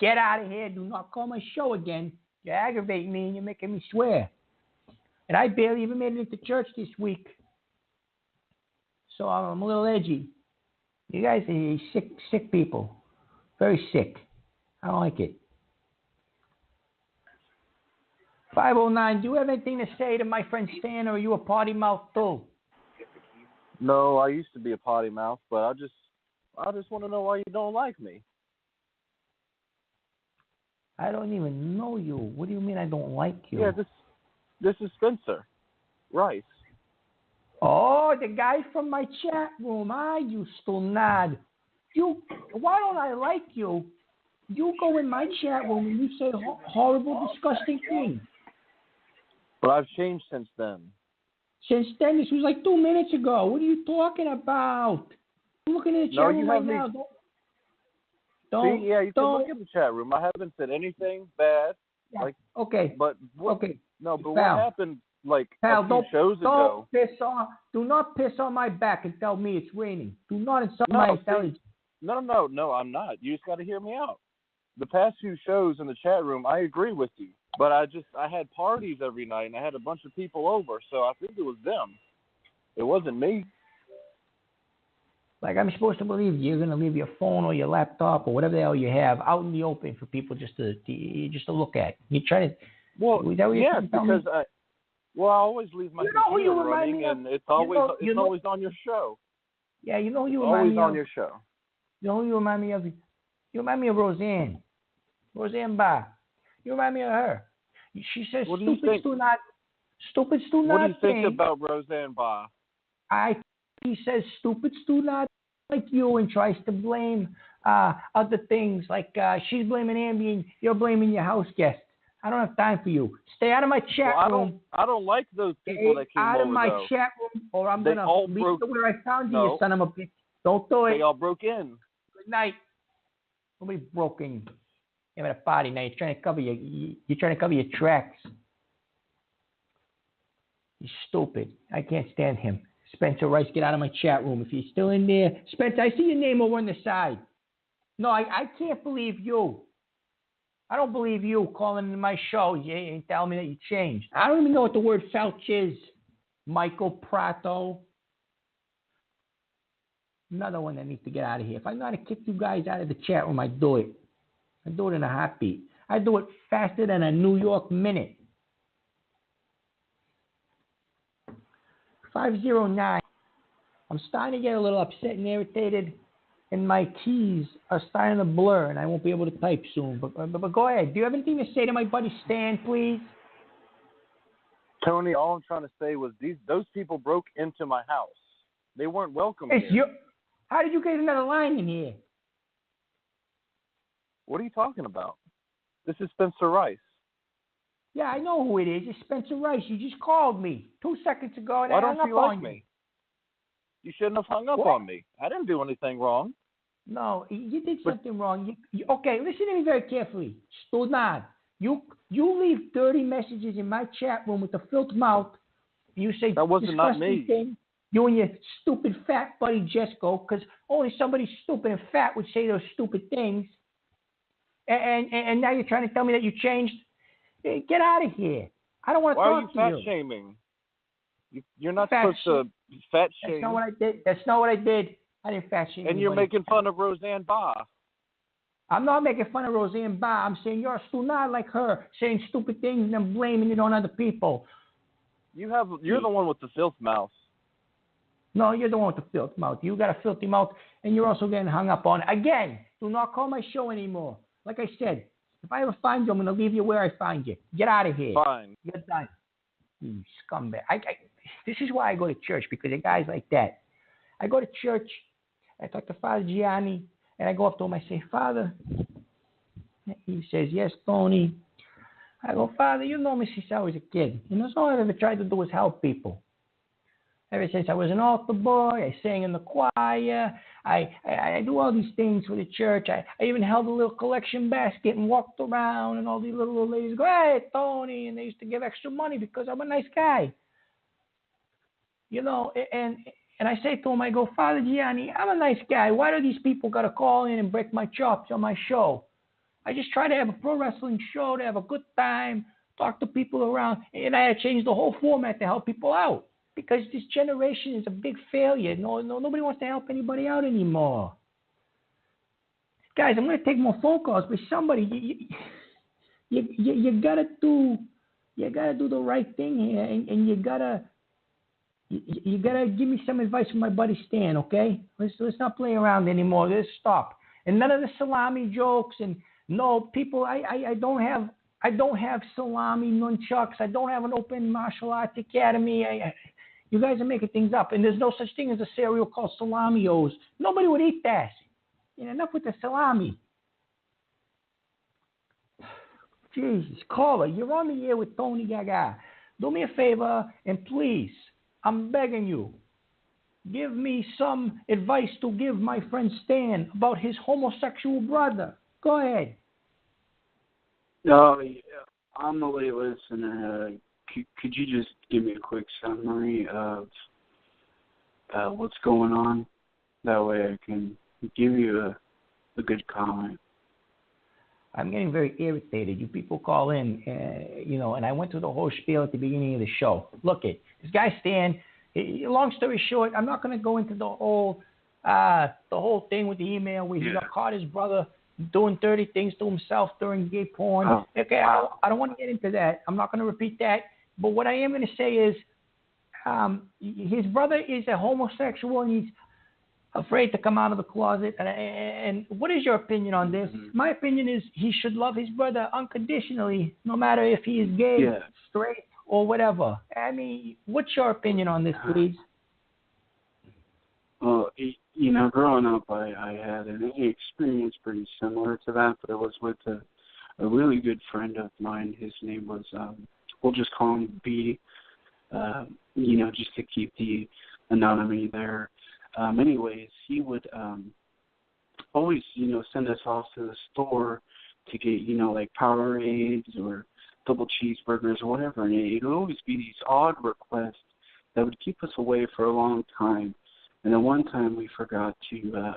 Get out of here. Do not call my show again. You aggravate me and you're making me swear. And I barely even made it into church this week. So I'm a little edgy. You guys are sick people. Very sick. I don't like it. 509, do you have anything to say to my friend Stan, or are you a potty mouth too? No, I used to be a potty mouth, but I just want to know why you don't like me. I don't even know you. What do you mean I don't like you? Yeah, this is Spencer Rice. Oh, the guy from my chat room. You stonad. Why don't I like you? You go in my chat room and you say horrible, disgusting things. But I've changed since then. Since then? This was like 2 minutes ago. What are you talking about? I'm looking at the chat room right now. Don't. See, yeah, you can look at the chat room. I haven't said anything bad. Yeah. Okay. But what? Okay. No, but Pal. what happened like Pal, a few shows ago? Do not piss on my back and tell me it's raining. Do not insult my intelligence. No, I'm not. You just got to hear me out. The past few shows in the chat room, I agree with you. But I had parties every night, and I had a bunch of people over, so I think it was them. It wasn't me. Like, I'm supposed to believe you're going to leave your phone or your laptop or whatever the hell you have out in the open for people just to look at. You try to... Well, yeah, because I always leave my computer running, and it's always on your show. Yeah, you know who you remind me of? Always on your show. You know who you remind me of? You remind me of Roseanne Barr. You remind me of her. She says, "Stupid, do not." What do you think about Roseanne Barr? He says, "Stupid, do not like you," and tries to blame other things. Like she's blaming Ambi and you're blaming your house guest. I don't have time for you. Stay out of my chat room. I don't like those people that came over. Out of my chat room, or I'm gonna leave to where I found you, you son of a bitch. Don't do it. They all broke in. Good night. Nobody broke in. You're at a party now. You're trying to cover your tracks. You're stupid. I can't stand him. Spencer Rice, get out of my chat room. If you're still in there, Spencer, I see your name over on the side. No, I can't believe you. I don't believe you calling in my show and telling me that you changed. I don't even know what the word felch is. Michael Prato. Another one that needs to get out of here. If I know how to kick you guys out of the chat room, I'd do it. I'd do it in a heartbeat. I'd do it faster than a New York minute. 509. I'm starting to get a little upset and irritated, and my keys are starting to blur, and I won't be able to type soon. But go ahead. Do you have anything to say to my buddy Stan, please? Tony, all I'm trying to say was those people broke into my house. They weren't welcome here. How did you get another line in here? What are you talking about? This is Spencer Rice. Yeah, I know who it is. It's Spencer Rice. You just called me 2 seconds ago, and Why I hung don't you up like on me? You shouldn't have hung up on me. I didn't do anything wrong. No, you did something wrong. Okay, listen to me very carefully. Stonad, you leave dirty messages in my chat room with a filth mouth. You say that wasn't not me. Things. You and your stupid fat buddy Jesco, because only somebody stupid and fat would say those stupid things. And now you're trying to tell me that you changed. Hey, get out of here. I don't want to talk to you. Why are you fat shaming? You're not supposed to fat shame. That's not what I did. That's not what I did. I didn't fat shame. And you're making fun of Roseanne Barr. I'm not making fun of Roseanne Barr. I'm saying you're a stunad like her, saying stupid things and then blaming it on other people. You're the one with the filth mouth. No, you're the one with the filth mouth. You got a filthy mouth, and you're also getting hung up on. Again, do not call my show anymore. Like I said, if I ever find you, I'm going to leave you where I find you. Get out of here. Fine. You're done. You scumbag. This is why I go to church, because of guys like that. I go to church, I talk to Father Gianni, and I go up to him, I say, Father. He says, yes, Tony. I go, Father, you know me since I was a kid. You know, all I've ever tried to do is help people. Ever since I was an altar boy, I sang in the choir. I do all these things for the church. I even held a little collection basket and walked around, and all these little ladies go, hey, Tony, and they used to give extra money because I'm a nice guy. You know, and I say to him, I go, Father Gianni, I'm a nice guy. Why do these people got to call in and break my chops on my show? I just try to have a pro wrestling show, to have a good time, talk to people around, and I had changed the whole format to help people out. Because this generation is a big failure. Nobody wants to help anybody out anymore. Guys, I'm going to take more phone calls, but somebody, you gotta do the right thing here, and you gotta give me some advice from my buddy Stan, okay? Let's not play around anymore. Let's stop. And none of the salami jokes, and no people. I don't have salami nunchucks. I don't have an open martial arts academy. You guys are making things up, and there's no such thing as a cereal called Salami-O's. Nobody would eat that. Enough with the salami. Jesus, caller, you're on the air with Tony Gaga. Do me a favor, and please, I'm begging you, give me some advice to give my friend Stan about his homosexual brother. Go ahead. No, I'm a late listener. Could you just give me a quick summary of what's going on? That way I can give you a good comment. I'm getting very irritated. You people call in, and I went through the whole spiel at the beginning of the show. Look, this guy Stan, long story short, I'm not going to go into the whole thing with the email where he got caught his brother doing 30 things to himself during gay porn. Oh. Okay, I don't want to get into that. I'm not going to repeat that. But what I am going to say is his brother is a homosexual, and he's afraid to come out of the closet. And what is your opinion on this? Mm-hmm. My opinion is he should love his brother unconditionally, no matter if he is gay, straight, or whatever. I mean, what's your opinion on this, please? Well, growing up, I had an experience pretty similar to that, but it was with a really good friend of mine. His name was, we'll just call him B, just to keep the anonymity there. Anyways, he would always, send us off to the store to get, like Powerades or double cheeseburgers or whatever. And it would always be these odd requests that would keep us away for a long time. And then one time we forgot to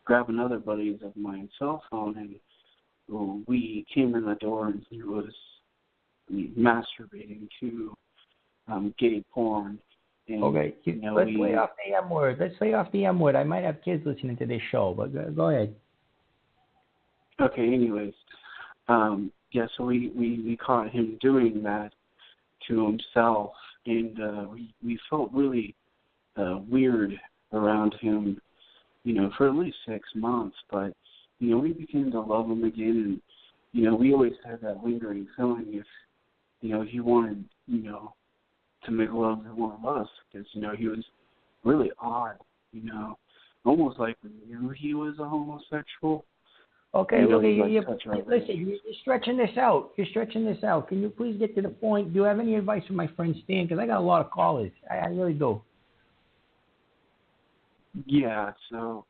grab another buddy of mine's cell phone, and we came in the door and he was masturbating to gay porn. And, okay, let's lay off the M word. Let's lay off the M word. I might have kids listening to this show, but go ahead. Okay, anyways. So we caught him doing that to himself, and we felt really weird around him, for at least 6 months. But, we began to love him again, and, we always had that lingering feeling if, he wanted, to make love to one of us, because, he was really odd, almost like we knew he was a homosexual. Okay, listen, you're stretching this out. Can you please get to the point? Do you have any advice for my friend Stan? Because I got a lot of callers. I really do. Yeah, so,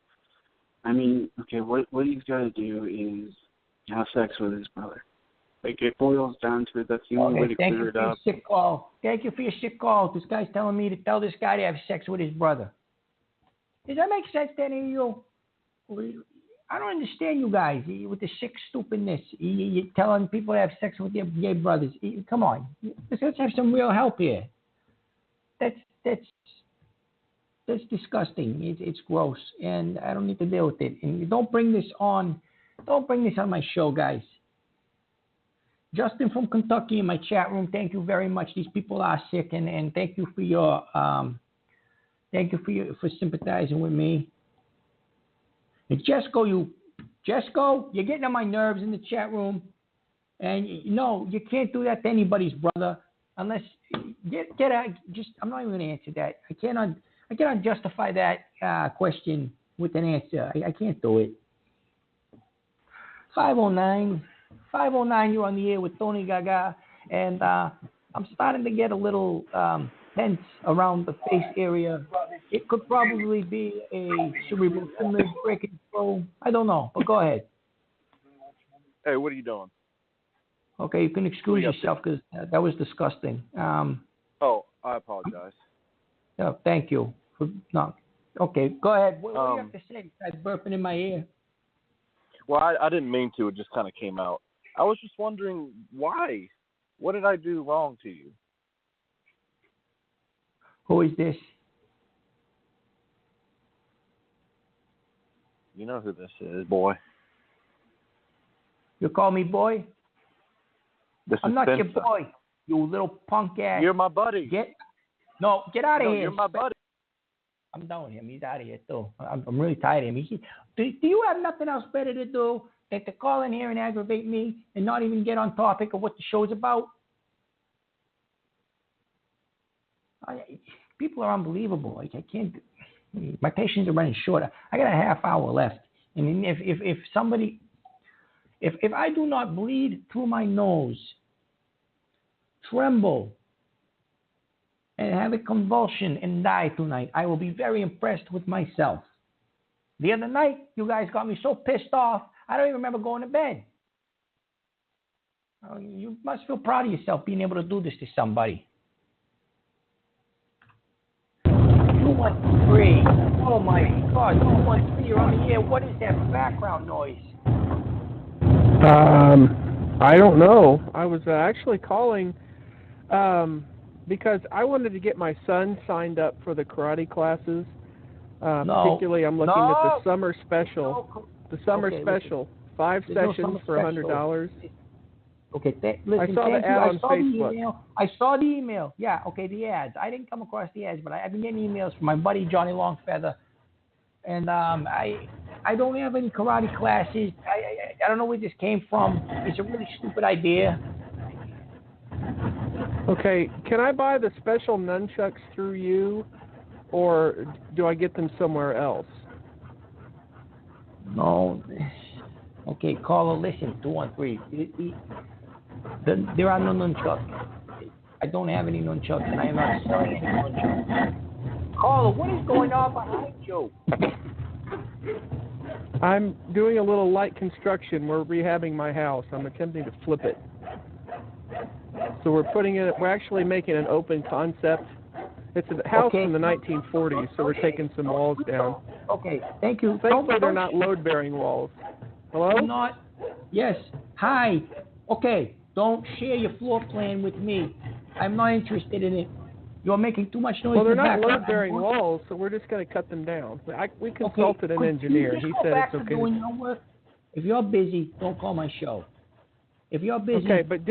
what he's got to do is have sex with his brother. Like, it boils down to it. That's the only way to clear it up. Thank you for your sick call. This guy's telling me to tell this guy to have sex with his brother. Does that make sense to any of you? I don't understand you guys with the sick stupidness. You're telling people to have sex with their gay brothers. Come on. Let's have some real help here. That's disgusting. It's gross, and I don't need to deal with it. And don't bring this on my show, guys. Justin from Kentucky in my chat room. Thank you very much. These people are sick, and thank you for your for sympathizing with me. And Jesco, you're getting on my nerves in the chat room, and no, you can't do that to anybody's brother. unless get out. Just I'm not even going to answer that. I cannot justify that question with an answer. I can't do it. 509, you're on the air with Tony Gaga, and I'm starting to get a little tense around the face area. It could probably be a cerebral hemorrhage, breaking flow. I don't know, but go ahead. Hey, what are you doing? Okay, you can excuse yourself because that was disgusting. Oh, I apologize. No, thank you. Okay, go ahead. What do you have to say besides burping in my ear? Well, I didn't mean to. It just kind of came out. I was just wondering why. What did I do wrong to you? Who is this? You know who this is, boy. You call me boy? I'm not your boy, you little punk ass. You're my buddy. Get out of here. You're my buddy. I'm done with him. He's out of here too. I'm really tired of him. Do you have nothing else better to do than to call in here and aggravate me and not even get on topic of what the show's about? People are unbelievable. I can't. My patience are running short. I got a half hour left. I mean, if somebody, if I do not bleed through my nose, tremble, and have a convulsion and die tonight, I will be very impressed with myself. The other night, you guys got me so pissed off, I don't even remember going to bed. You must feel proud of yourself being able to do this to somebody. 213. Oh my God, 213, you're on the air. What is that background noise? I don't know. I was actually calling because I wanted to get my son signed up for the karate classes. Particularly, I'm looking at the summer special. The summer special, 5 sessions for $100. Okay, listen, I saw the ad on Facebook. I saw the email. Yeah, okay, the ads. I didn't come across the ads, but I've been getting emails from my buddy Johnny Longfeather, and I don't have any karate classes. I don't know where this came from. It's a really stupid idea. Okay, can I buy the special nunchucks through you, or do I get them somewhere else? No. Okay, caller, listen, 213. There are no nunchucks. I don't have any nunchucks, and I am not selling any nunchucks. Caller, what is going on behind you? I'm doing a little light construction. We're rehabbing my house. I'm attempting to flip it. So we're actually making an open concept. It's a house from the 1940s, so we're taking some walls down. Okay, thank you. Thankfully, they're not load-bearing walls. Hello? Yes. Hi. Okay, don't share your floor plan with me. I'm not interested in it. You're making too much noise. Well, they're not load-bearing walls, so we're just going to cut them down. We consulted an engineer. He said it's okay. Doing your work? If you're busy, don't call my show. If you're busy... Okay, but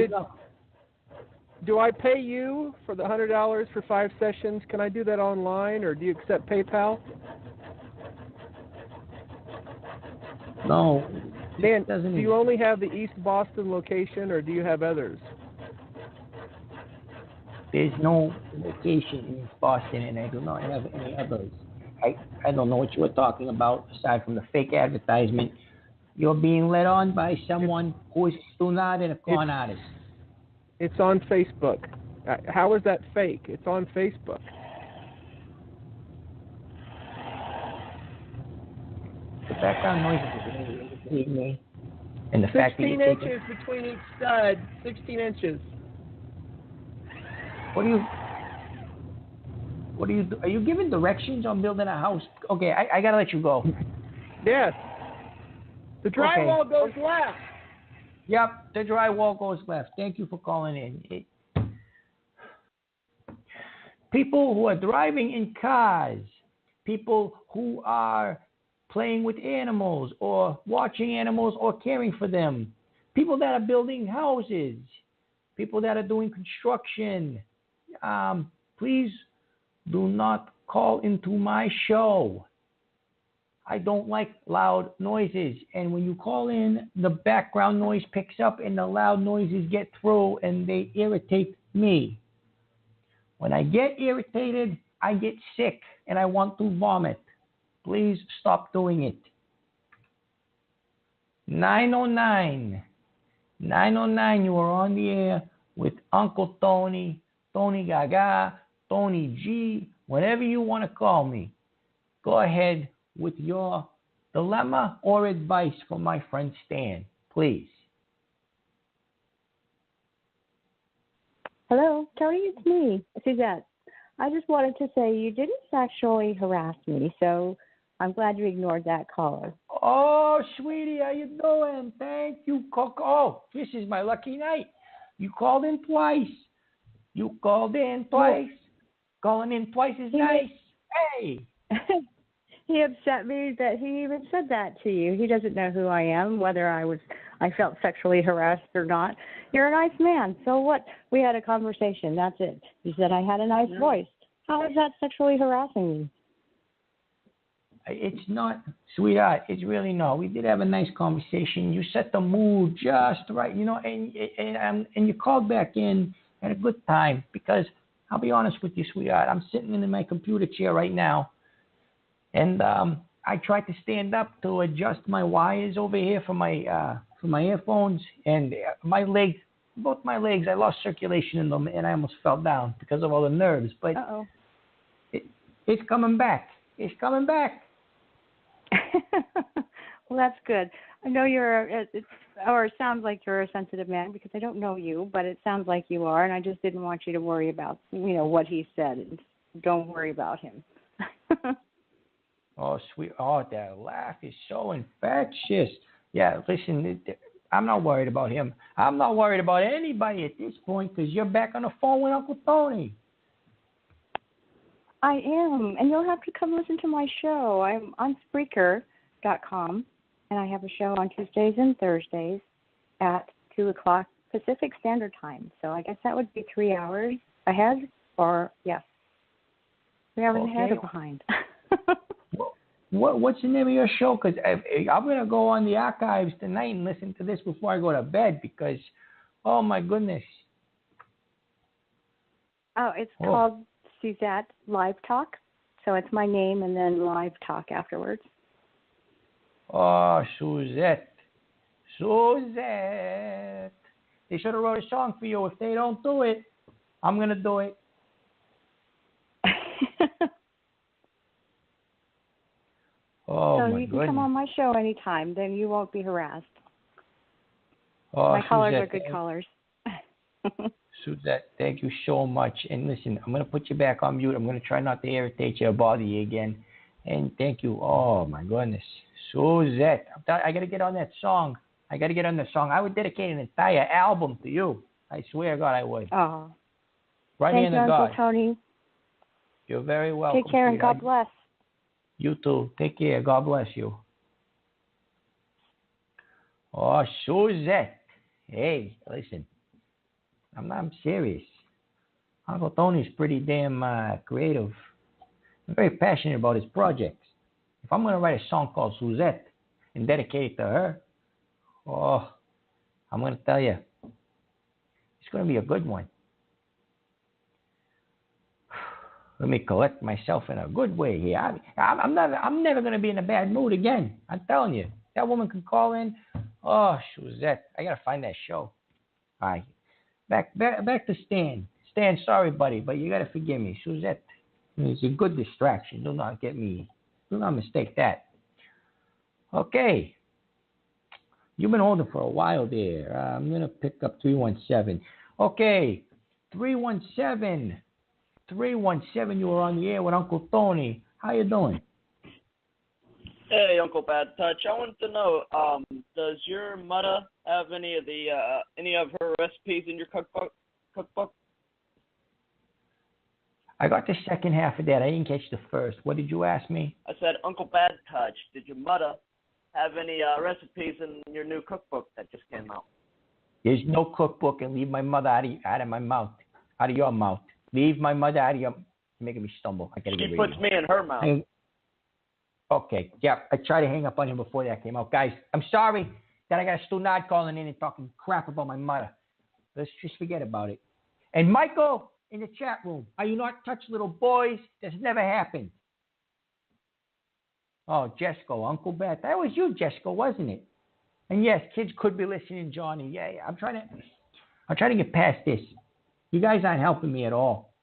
do I pay you for the $100 for 5 sessions? Can I do that online, or do you accept PayPal? No. Dan, do you only have the East Boston location, or do you have others? There's no location in East Boston, and I do not have any others. I don't know what you were talking about, aside from the fake advertisement. You're being led on by someone who is still not a con artist. It's on Facebook. How is that fake? It's on Facebook. The background noise is between me and the fact that 16 inches between each stud. 16 inches. What do you do? Are you giving directions on building a house? Okay, I gotta let you go. Yes. The drywall goes left. Yep, the drywall goes left. Thank you for calling in. People who are driving in cars, people who are playing with animals or watching animals or caring for them, people that are building houses, people that are doing construction, please do not call into my show. I don't like loud noises. And when you call in, the background noise picks up and the loud noises get through and they irritate me. When I get irritated, I get sick and I want to vomit. Please stop doing it. 909, you are on the air with Uncle Tony, Tony Gaga, Tony G, whatever you want to call me. Go ahead with your dilemma or advice for my friend Stan, please. Hello, Tony, it's me, Suzette. I just wanted to say you didn't sexually harass me, so I'm glad you ignored that caller. Oh, sweetie, how you doing? Thank you, Coco. Oh, this is my lucky night. You called in twice. Calling in twice is nice. Hey. He upset me that he even said that to you. He doesn't know who I am, whether I felt sexually harassed or not. You're a nice man. So what? We had a conversation. That's it. You said I had a nice voice. How is that sexually harassing me? It's not, sweetheart. It's really not. We did have a nice conversation. You set the mood just right, and you called back in at a good time because I'll be honest with you, sweetheart. I'm sitting in my computer chair right now, and I tried to stand up to adjust my wires over here for my earphones, and both my legs, I lost circulation in them, and I almost fell down because of all the nerves. But it's coming back. It's coming back. Well, that's good. I know it sounds like you're a sensitive man because I don't know you, but it sounds like you are, and I just didn't want you to worry about, what he said. Don't worry about him. Oh, sweet. Oh, that laugh is so infectious. Yeah, listen, I'm not worried about him. I'm not worried about anybody at this point because you're back on the phone with Uncle Tony. I am, and you'll have to come listen to my show. I'm on Spreaker.com, and I have a show on Tuesdays and Thursdays at 2 o'clock Pacific Standard Time. So I guess that would be 3 hours ahead, or, yes, 3 hours ahead or behind. What's the name of your show? Because I'm going to go on the archives tonight and listen to this before I go to bed because, oh, my goodness. Oh, it's called Suzette Live Talk. So it's my name and then Live Talk afterwards. Oh, Suzette. They should have wrote a song for you. If they don't do it, I'm going to do it. Oh, so my you can goodness. come on my show anytime. Then you won't be harassed. Oh, my callers Suzette, are good callers. Suzette, thank you so much. And listen, I'm going to put you back on mute. I'm going to try not to irritate you or bother you again. And thank you. Oh, my goodness. Suzette, I got to get on that song. I would dedicate an entire album to you. I swear to God I would. Oh. Right Thank in you, the God. Uncle Tony. You're very welcome. Take care and God bless. You too. Take care. God bless you. Oh, Suzette. Hey, listen. I'm serious. Uncle Tony's pretty damn creative. I'm very passionate about his projects. If I'm going to write a song called Suzette and dedicate it to her, I'm going to tell you, it's going to be a good one. Let me collect myself in a good way here. I'm never going to be in a bad mood again. I'm telling you. That woman can call in. Oh, Suzette. I got to find that show. All right. Back to Stan. Stan, sorry, buddy, but you got to forgive me. Suzette is a good distraction. Do not mistake that. Okay. You've been holding for a while there. I'm going to pick up 317. Okay. 317, you were on the air with Uncle Tony. How you doing? Hey, Uncle Bad Touch. I wanted to know, does your mother have any of her recipes in your cookbook? I got the second half of that. I didn't catch the first. What did you ask me? I said, Uncle Bad Touch, did your mother have any recipes in your new cookbook that just came out? There's no cookbook, and leave my mother out of my mouth, out of your mouth. Leave my mother out of your. You're making me stumble. I gotta get rid of She puts me in her mouth. Okay, yeah, I tried to hang up on him before that came out. Guys, I'm sorry that I got a Stunad calling in and talking crap about my mother. Let's just forget about it. And Michael in the chat room. Are you not touch little boys? That's never happened. Oh, Jesco, Uncle Beth. That was you, Jesco, wasn't it? And yes, kids could be listening, Johnny. Yeah, I'm trying to get past this. You guys aren't helping me at all.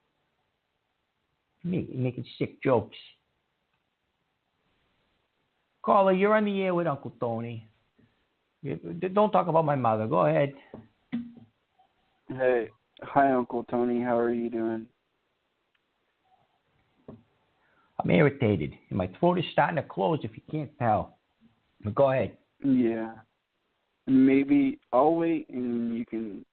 Making sick jokes. Caller, you're on the air with Uncle Tony. Don't talk about my mother. Go ahead. Hey, hi, Uncle Tony. How are you doing? I'm irritated. And my throat is starting to close if you can't tell. But go ahead. Yeah. Maybe I'll wait and you can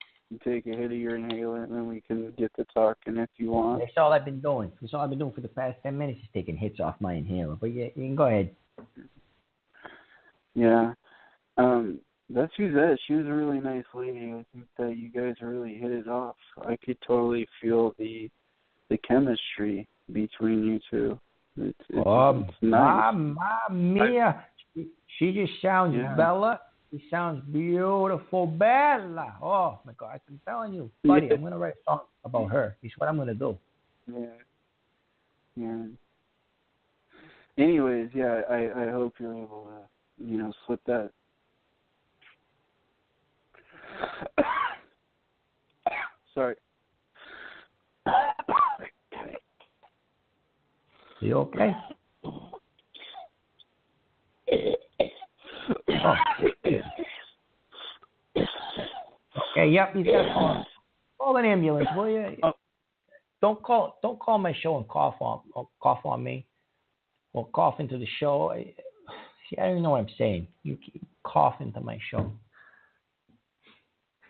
take a hit of your inhaler and then we can get to talking if you want. That's all I've been doing. That's all I've been doing for the past 10 minutes is taking hits off my inhaler. But yeah, you can go ahead. Yeah. That's Suzette. She was a really nice lady. I think that you guys really hit it off. I could totally feel the chemistry between you two. It's nice. Mamma mia. She just sounds Bella. She sounds beautiful, Bella. Oh, my God. I'm telling you, buddy, I'm going to write a song about her. It's what I'm going to do. Yeah. Anyways, yeah, I hope you're able to, slip that. Sorry. You okay? Oh. Okay, yep, he's got to call an ambulance, will you? Don't call my show and cough on me, or cough into the show. See, I don't even know what I'm saying. You keep cough into my show.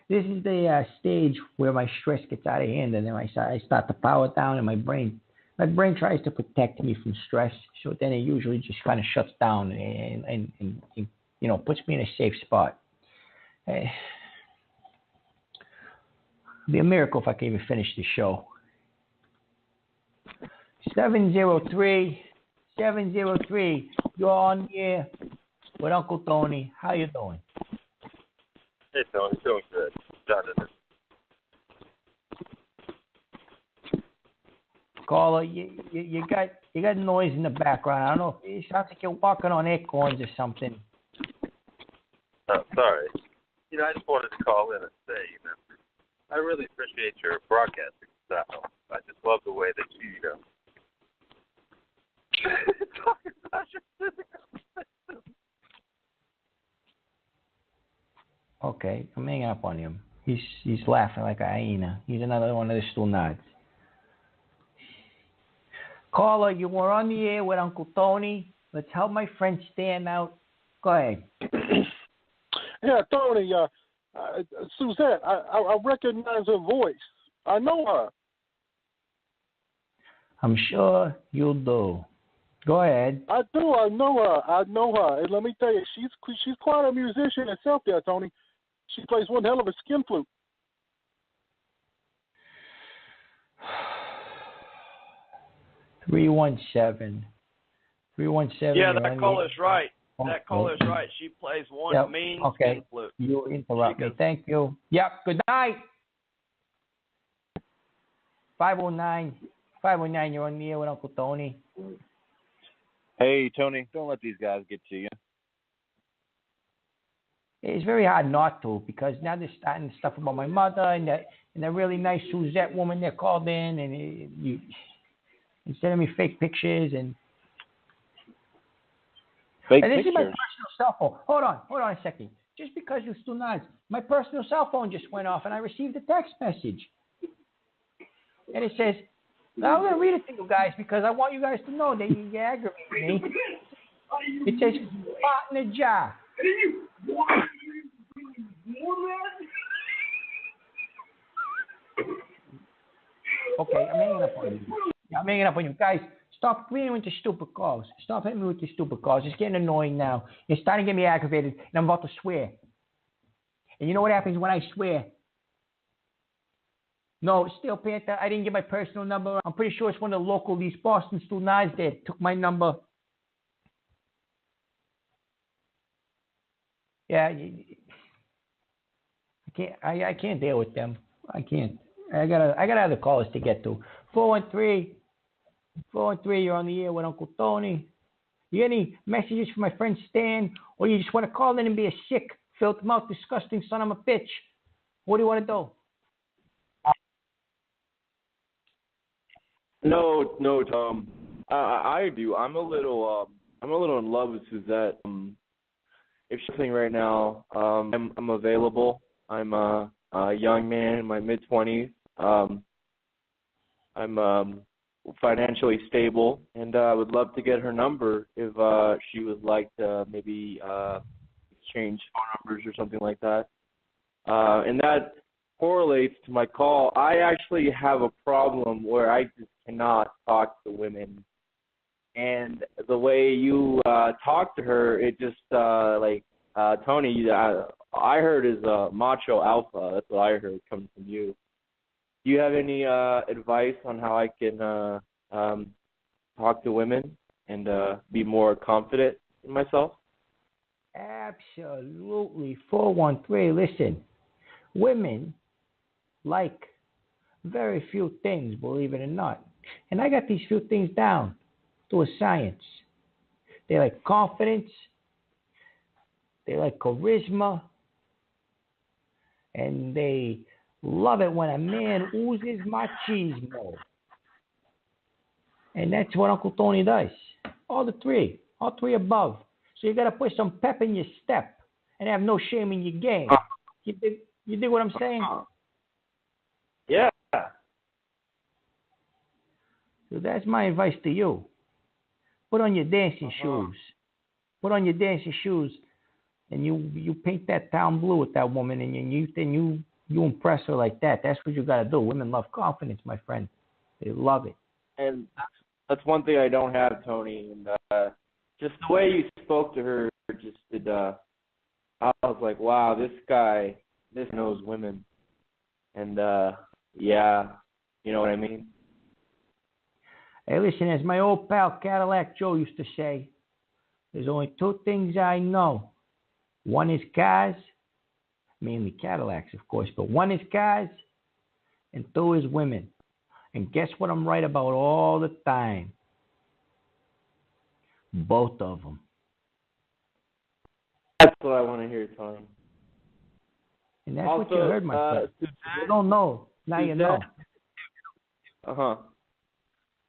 This is the stage where my stress gets out of hand, and then I start to power down, and my brain tries to protect me from stress. So then it usually just kind of shuts down and puts me in a safe spot. It'd be a miracle if I can even finish the show. 703, you're on the air with Uncle Tony. How you doing? Hey, Tony, doing good. Done it. Caller, you got noise in the background. I don't know. It sounds like you're walking on acorns or something. Oh, sorry. I just wanted to call in and say, I really appreciate your broadcasting style. I just love the way that you, talk about your physical. Okay, I'm hanging up on him. He's laughing like a hyena. He's another one of the stool nods. Caller, you were on the air with Uncle Tony. Let's help my friend stand out. Go ahead. Yeah, Tony, Suzette, I recognize her voice. I know her. I'm sure you do. Go ahead. I do. I know her. And let me tell you, she's quite a musician herself there, Tony. She plays one hell of a skin flute. 317. Yeah, that caller's right. That caller's right. She plays one mean skin flute. You interrupt me. Thank you. Yep. Good night. 509, you're on the air with Uncle Tony. Hey, Tony, don't let these guys get to you. It's very hard not to, because now they're starting stuff about my mother and that really nice Suzette woman that called in, and you sending me fake pictures and fake and this pictures. is my personal cell phone. Hold on a second. Just because you're still nice, my personal cell phone just went off, and I received a text message, and it says, now I'm going to read it to you guys because I want you guys to know that you aggravate me. It says, "Pot in a jar." Okay, I'm hanging up on you. I'm hanging up on you. Guys, stop reading with the stupid calls. Stop hitting me with the stupid calls. It's getting annoying now. It's starting to get me aggravated, and I'm about to swear. And you know what happens when I swear? No, Steel Panther, I didn't get my personal number. I'm pretty sure it's one of the local, these Boston Steel Knives that took my number. Yeah, I can't deal with them. I can't. I got other callers to get to. 413, you're on the air with Uncle Tony. You got any messages for my friend Stan, or you just want to call in and be a sick, filth-mouth, disgusting son of a bitch? What do you want to do? No, Tom. I do. I'm a little in love with Suzette. If she's listening right now, I'm available. I'm a young man in my mid-20s. I'm financially stable, and I would love to get her number if she would like to maybe exchange phone numbers or something like that. And that correlates to my call. I actually have a problem where I just cannot talk to women. And the way you talk to her, it just, Tony, I heard is macho alpha. That's what I heard coming from you. Do you have any advice on how I can talk to women and be more confident in myself? Absolutely. 413, listen. Women like very few things, believe it or not. And I got these few things down to a science. They like confidence. They like charisma. And they love it when a man oozes machismo. And that's what Uncle Tony does. All three above. So you got to put some pep in your step and have no shame in your game. You dig what I'm saying? Yeah. So that's my advice to you. Put on your dancing shoes. Put on your dancing shoes, and you paint that town blue with that woman, and you impress her like that. That's what you got to do. Women love confidence, my friend. They love it. And that's one thing I don't have, Tony. And just the way you spoke to her, just did. I was like, wow, this guy knows women. And yeah, you know what I mean. Hey, listen, as my old pal Cadillac Joe used to say, there's only two things I know. One is cars, mainly Cadillacs, of course, but one is cars, and two is women. And guess what I'm right about all the time? Both of them. That's what I want to hear, Tony. And that's also, what you heard, my friend. You don't know. Now Suzette, you know.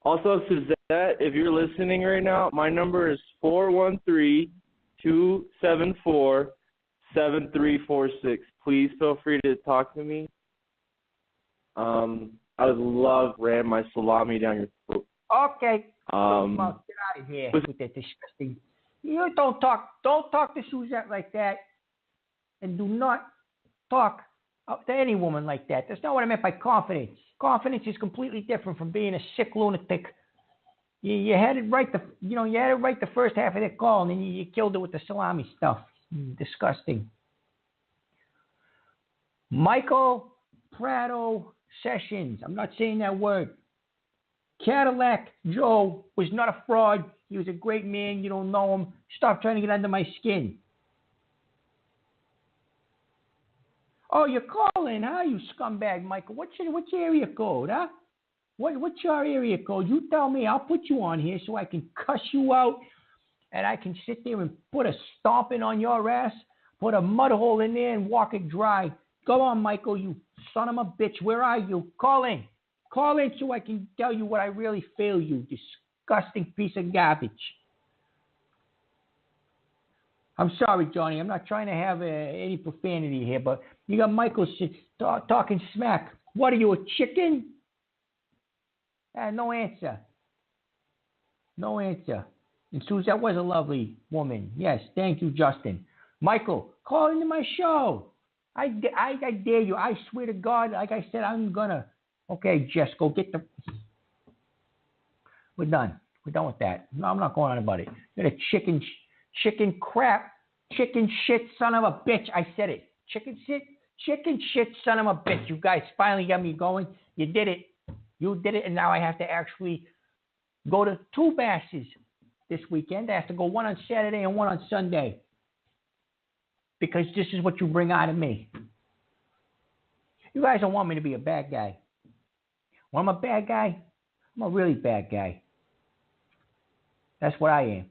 Also, Suzette, if you're listening right now, my number is 413-274-7346. Please feel free to talk to me. I would love to ram my salami down your throat. Okay. Get out of here with that disgusting. You don't talk to Suzette like that, and do not talk to any woman like that. That's not what I meant by confidence. Confidence is completely different from being a sick lunatic. You had it right the first half of that call, and then you killed it with the salami stuff. Disgusting. Michael Prado Sessions. I'm not saying that word. Cadillac Joe was not a fraud. He was a great man. You don't know him. Stop trying to get under my skin. Oh, you're calling, huh, you scumbag, Michael? What's your area code, huh? What's your area code? You tell me. I'll put you on here so I can cuss you out, and I can sit there and put a stomping on your ass, put a mud hole in there and walk it dry. Go on, Michael, you son of a bitch. Where are you? Call in. Call in so I can tell you what I really feel, you disgusting piece of garbage. I'm sorry, Johnny. I'm not trying to have any profanity here, but you got Michael talking smack. What are you, a chicken? No answer. No answer. And Suzette was a lovely woman. Yes, thank you, Justin. Michael, call into my show. I dare you. I swear to God, like I said, I'm going to. Okay, Jess, go get the. We're done. We're done with that. No, I'm not going on about it. You're a chicken crap, chicken shit son of a bitch. I said it. Chicken shit son of a bitch. You guys finally got me going. You did it. You did it, and now I have to actually go to two masses this weekend. I have to go one on Saturday and one on Sunday because this is what you bring out of me. You guys don't want me to be a bad guy. Well, I'm a bad guy. I'm a really bad guy. That's what I am.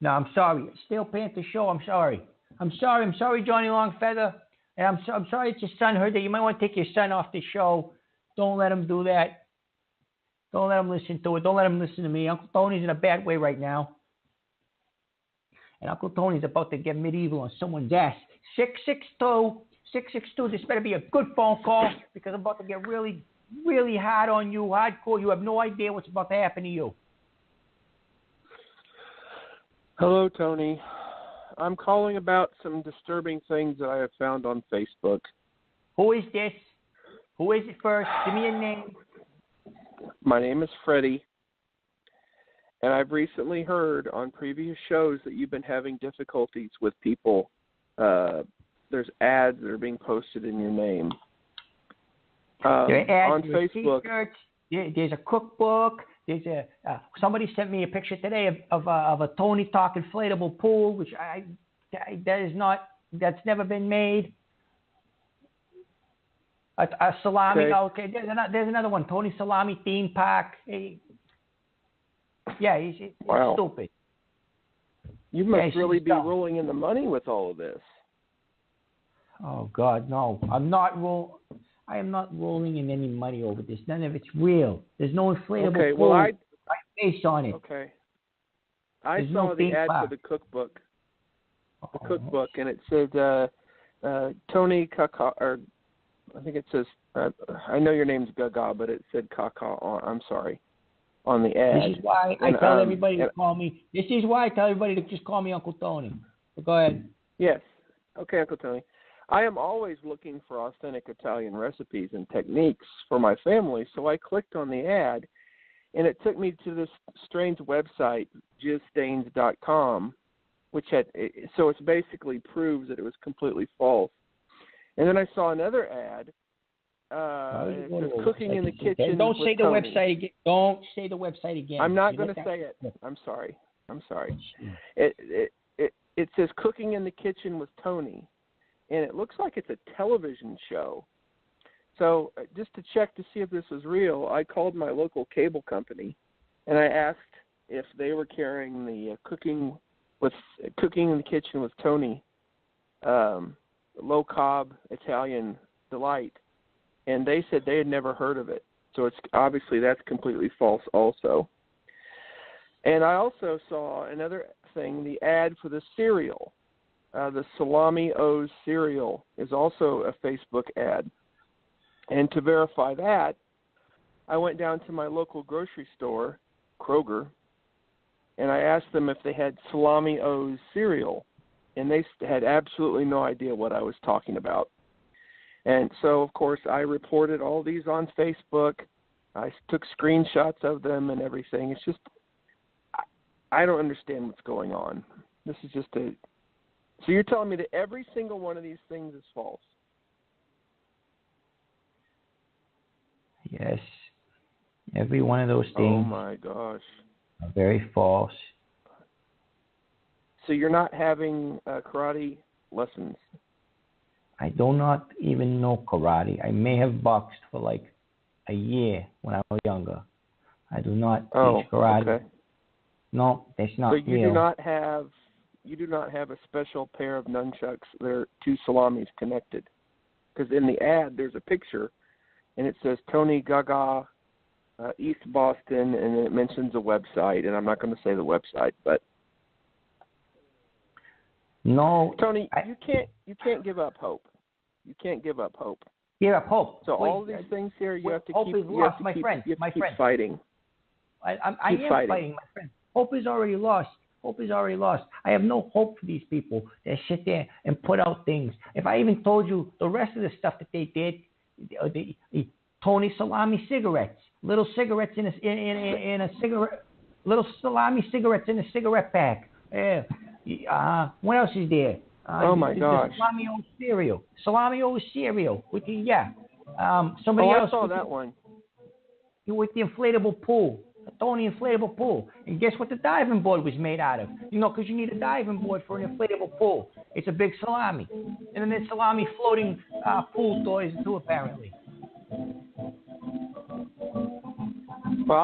No, I'm sorry. Steel Panther Show, I'm sorry. I'm sorry, Johnny Longfeather. And I'm sorry that your son heard that. You might want to take your son off the show. Don't let him do that. Don't let him listen to it. Don't let him listen to me. Uncle Tony's in a bad way right now. And Uncle Tony's about to get medieval on someone's ass. 662. This better be a good phone call because I'm about to get really, really hard on you, hardcore. You have no idea what's about to happen to you. Hello, Tony. I'm calling about some disturbing things that I have found on Facebook. Who is this? Who is it first? Give me a name. My name is Freddie, and I've recently heard on previous shows that you've been having difficulties with people. There's ads that are being posted in your name. There are ads on Facebook. T-shirts. There's a cookbook. There's somebody sent me a picture today of a Tony Talk inflatable pool, which that's never been made. A salami. Okay, there's another one. Tony Salami theme park. Hey. Yeah, it's wow. Stupid. You must really be rolling in the money with all of this. Oh God, no! I am not rolling in any money over this. None of it's real. There's no inflatable pool. I face on it. Okay. I saw the ad for the cookbook. The cookbook, and it said Tony Kaka, or I think it says. I know your name's Gaga, but it said Kaka. I'm sorry, on the ad. This is why I tell everybody to call me. This is why I tell everybody to just call me Uncle Tony. So go ahead. Yes. Okay, Uncle Tony. I am always looking for authentic Italian recipes and techniques for my family, so I clicked on the ad, and it took me to this strange website, jizzstains.com, which so it basically proves that it was completely false. And then I saw another ad. It says cooking in the kitchen. Don't say the Tony. website again. Don't say the website again. I'm not going to say it. I'm sorry. It says cooking in the kitchen with Tony. And it looks like it's a television show. So just to check to see if this was real, I called my local cable company, and I asked if they were carrying the cooking in the kitchen with Tony, low carb Italian delight, and they said they had never heard of it. So it's obviously that's completely false also. And I also saw another thing, the ad for the cereal. The Salami O's cereal is also a Facebook ad. And to verify that, I went down to my local grocery store, Kroger, and I asked them if they had Salami O's cereal. And they had absolutely no idea what I was talking about. And so, of course, I reported all these on Facebook. I took screenshots of them and everything. It's just, I don't understand what's going on. This is just So you're telling me that every single one of these things is false? Yes. Every one of those things. Oh, my gosh. Are very false. So you're not having karate lessons? I do not even know karate. I may have boxed for like a year when I was younger. I do not teach karate. Okay. No, that's not real. So you do not have a special pair of nunchucks that are two salamis connected. Because in the ad, there's a picture, and it says Tony Gaga, East Boston, and it mentions a website, and I'm not going to say the website, but no, Tony, you can't give up hope. You can't give up hope. Give up hope. So all of these things here, you have to hope keep. Is lost, my friend. My friend. Fighting. I am fighting, my friend. Hope is already lost. Hope is already lost. I have no hope for these people that sit there and put out things. If I even told you the rest of the stuff that they did, the Tony Salami cigarettes, little cigarettes in a cigarette, little salami cigarettes in a cigarette pack. What else is there? Oh my gosh! Salami O cereal. Salami O cereal. Somebody else. I saw that one. With the inflatable pool. A Tony inflatable pool. And guess what the diving board was made out of? Because you need a diving board for an inflatable pool. It's a big salami. And then there's salami floating pool toys too, apparently. Well,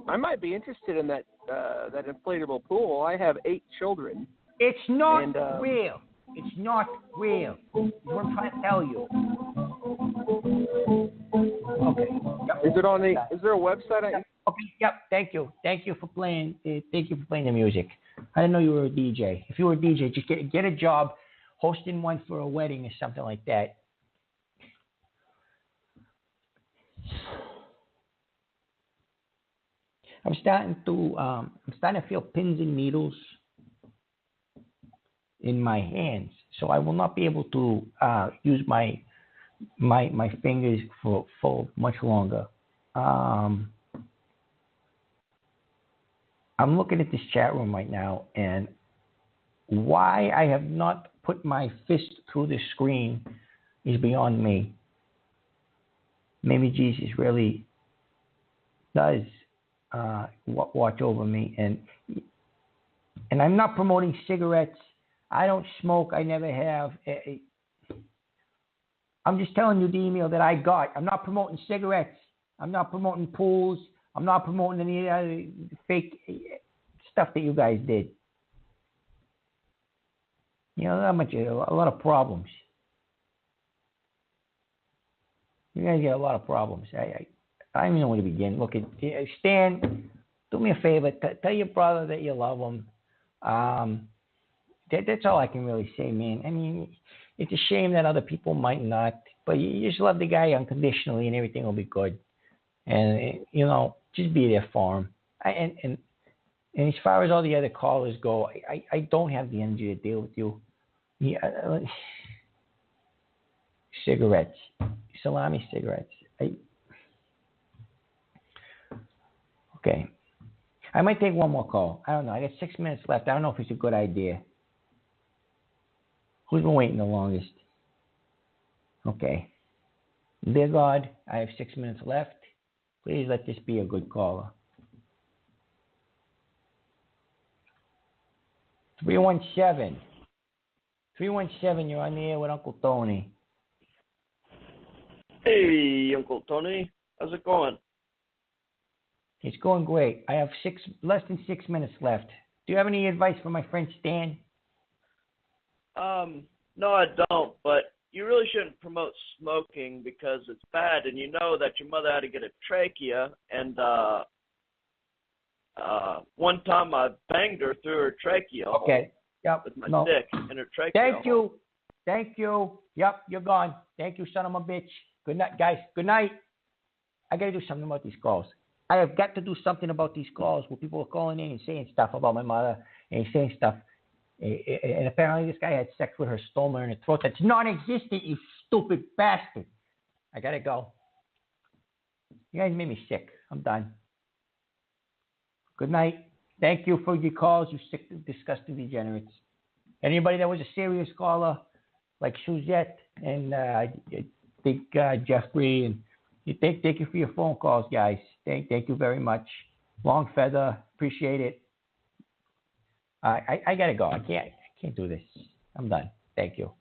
I might be interested in that inflatable pool. I have 8 children. It's not real. It's not real. That's what I'm trying to tell you. Okay. Yep. Is there a website? Okay. Yep. Thank you. Thank you for playing. Thank you for playing the music. I didn't know you were a DJ. If you were a DJ, just get a job hosting one for a wedding or something like that. I'm starting to feel pins and needles in my hands, so I will not be able to use my fingers for much longer. I'm looking at this chat room right now, and why I have not put my fist through the screen is beyond me. Maybe Jesus really does watch over me, and I'm not promoting cigarettes. I don't smoke. I never have. I'm just telling you the email that I got. I'm not promoting cigarettes. I'm not promoting pools. I'm not promoting any other fake stuff that you guys did. You know, a lot of problems. You guys get a lot of problems. I don't even know where to begin. Look, Stan, do me a favor. Tell your brother that you love him. That's all I can really say, man. I mean, it's a shame that other people might not, but you just love the guy unconditionally, and everything will be good. And you know, just be there for him. And as far as all the other callers go, I don't have the energy to deal with you. Yeah, cigarettes, salami cigarettes. Okay. I might take one more call. I don't know. I got 6 minutes left. I don't know if it's a good idea. Who's been waiting the longest? Okay. Dear God, I have 6 minutes left. Please let this be a good caller. 317. 317, you're on the air with Uncle Tony. Hey, Uncle Tony. How's it going? It's going great. I have less than 6 minutes left. Do you have any advice for my friend Stan? No, I don't, but you really shouldn't promote smoking because it's bad, and you know that your mother had to get a trachea, and one time I banged her through her trachea. Okay. Yep. With my stick in her trachea. Thank you. Yep, you're gone. Thank you, son of a bitch. Good night, guys. Good night. I got to do something about these calls. I have got to do something about these calls where people are calling in and saying stuff about my mother and saying stuff. And apparently this guy had sex with her, stole her in her throat. That's non-existent, you stupid bastard. I got to go. You guys made me sick. I'm done. Good night. Thank you for your calls, you sick, disgusting degenerates. Anybody that was a serious caller, like Suzette and I think Jeffrey, and thank you for your phone calls, guys. Thank you very much. Long Feather, appreciate it. I gotta go. I can't do this. I'm done. Thank you.